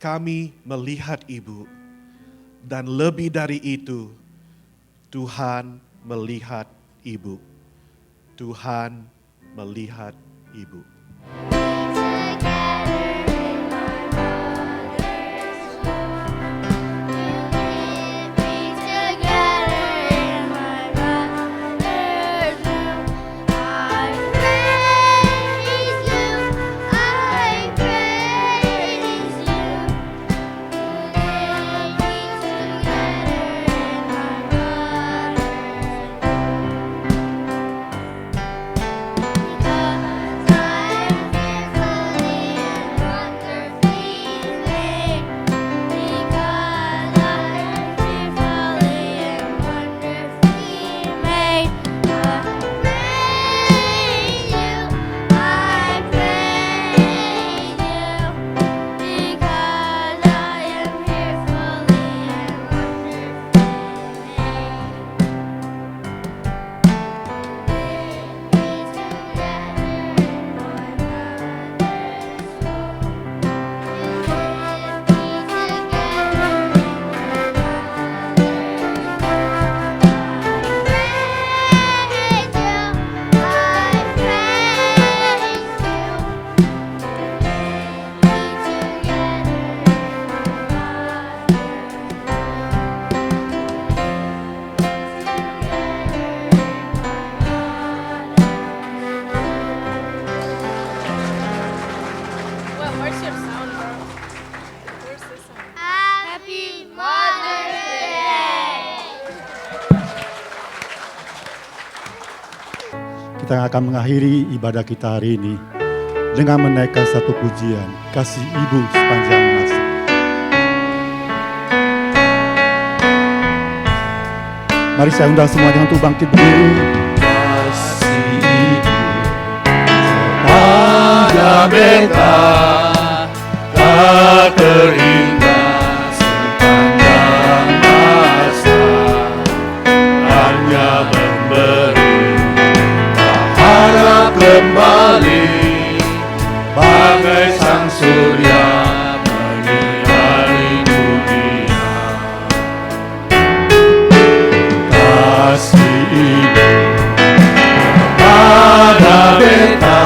Kami melihat Ibu. Dan lebih dari itu, Tuhan melihat Ibu. Tuhan melihat Ibu. Kita akan mengakhiri ibadah kita hari ini dengan menaikkan satu pujian Kasih Ibu Sepanjang Masa. Mari saya undang semuanya untuk bangkit berdiri. Kasih Ibu sepanjang beta, tak terhingga sepanjang masa, hanya memberi harap kembali, bagai sang surya menyinari dunia. Kasih Ibu kepada beta,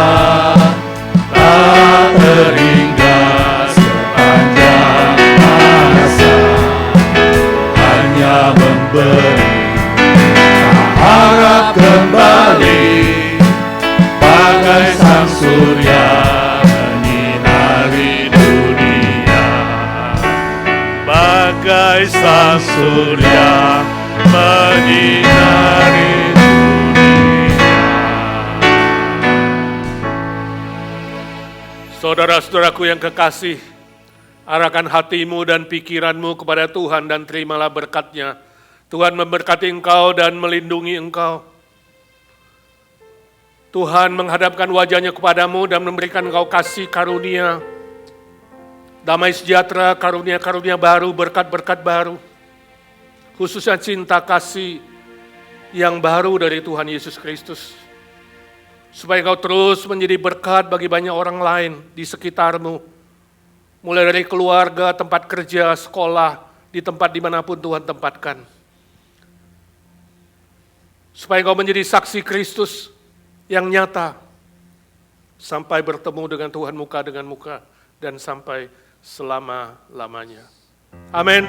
tak terhingga sepanjang masa, hanya memberi harap kembali, bagai sang surya menyinari dunia. Bagai sang surya menyinari dunia. Saudara-saudaraku yang kekasih, arahkan hatimu dan pikiranmu kepada Tuhan dan terimalah berkat-Nya. Tuhan memberkati engkau dan melindungi engkau. Tuhan menghadapkan wajah-Nya kepadamu dan memberikan engkau kasih karunia, damai sejahtera, karunia-karunia baru, berkat-berkat baru, khususnya cinta kasih yang baru dari Tuhan Yesus Kristus. Supaya engkau terus menjadi berkat bagi banyak orang lain di sekitarmu, mulai dari keluarga, tempat kerja, sekolah, di tempat dimanapun Tuhan tempatkan. Supaya engkau menjadi saksi Kristus yang nyata sampai bertemu dengan Tuhan muka dengan muka dan sampai selama-lamanya. Amin.